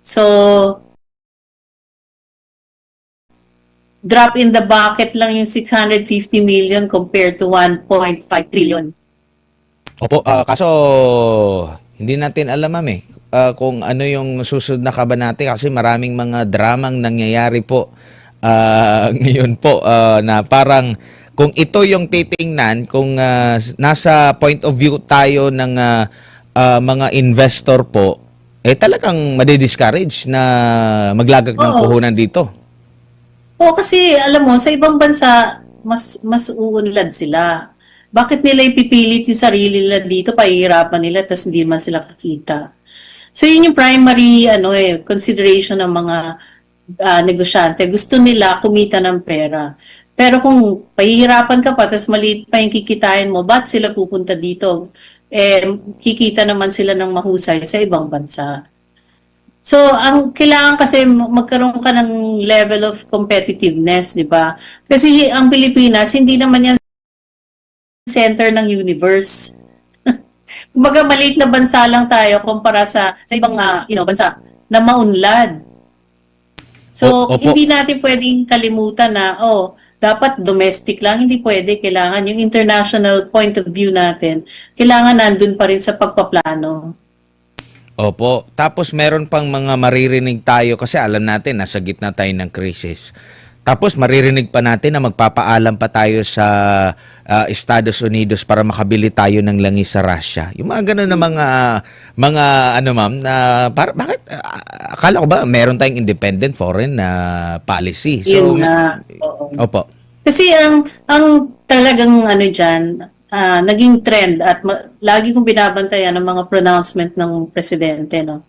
So, drop in the bucket lang yung 650 million compared to 1.5 trillion. Opo, kaso hindi natin alam, ma'am, kung ano yung susunod na kabanata kasi maraming mga dramang nangyayari po ngayon po na parang kung ito yung titingnan, kung nasa point of view tayo ng mga investor po, talagang madi-discourage na maglagak ng puhunan dito. O kasi alam mo, sa ibang bansa, mas uunlad sila. Bakit nila ipipilit yung sarili nila dito, pahihirapan nila, tapos hindi man sila kakita. So yun yung primary consideration ng mga negosyante. Gusto nila kumita ng pera. Pero kung pahihirapan ka pa, tapos maliit pa yung kikitain mo, ba't sila pupunta dito? Kikita naman sila ng mahusay sa ibang bansa. So, ang kailangan kasi magkaroon ka ng level of competitiveness, di ba? Kasi ang Pilipinas, hindi naman yan center ng universe. Kumbaga, maliit na bansa lang tayo kumpara sa ibang bansa na maunlad. So, hindi natin pwedeng kalimutan na, dapat domestic lang, hindi pwede. Kailangan yung international point of view natin, kailangan nandun pa rin sa pagpaplano. Opo. Tapos meron pang mga maririnig tayo kasi alam natin nasa gitna tayo ng krisis. Tapos maririnig pa natin na magpapaalam pa tayo sa Estados Unidos para makabili tayo ng langis sa Russia. Yung mga ganun na mga ma'am, na bakit akala ko ba meron tayong independent foreign policy? So, Yun na. Opo. Kasi ang talagang diyan, naging trend at lagi kong binabantayan ang mga pronouncement ng presidente, no.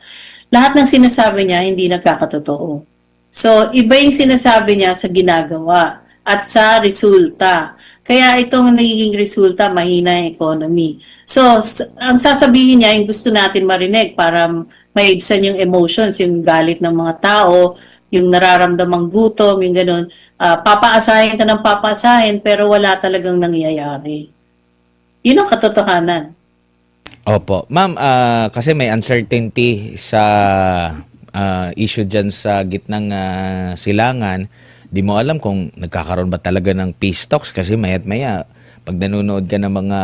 Lahat ng sinasabi niya hindi nagkakatotoo. So, iba yung sinasabi niya sa ginagawa at sa resulta. Kaya itong nagiging resulta, mahina yung economy. So, ang sasabihin niya, yung gusto natin marinig para maibsan yung emotions, yung galit ng mga tao, yung nararamdamang gutom, yung ganun. Papaasahin ka ng papaasahin, pero wala talagang nangyayari. Yun ang katotohanan. Opo. Ma'am, kasi may uncertainty sa issue dyan sa gitnang silangan. Di mo alam kung nagkakaroon ba talaga ng peace talks kasi maya't maya, pag nanonood ka ng mga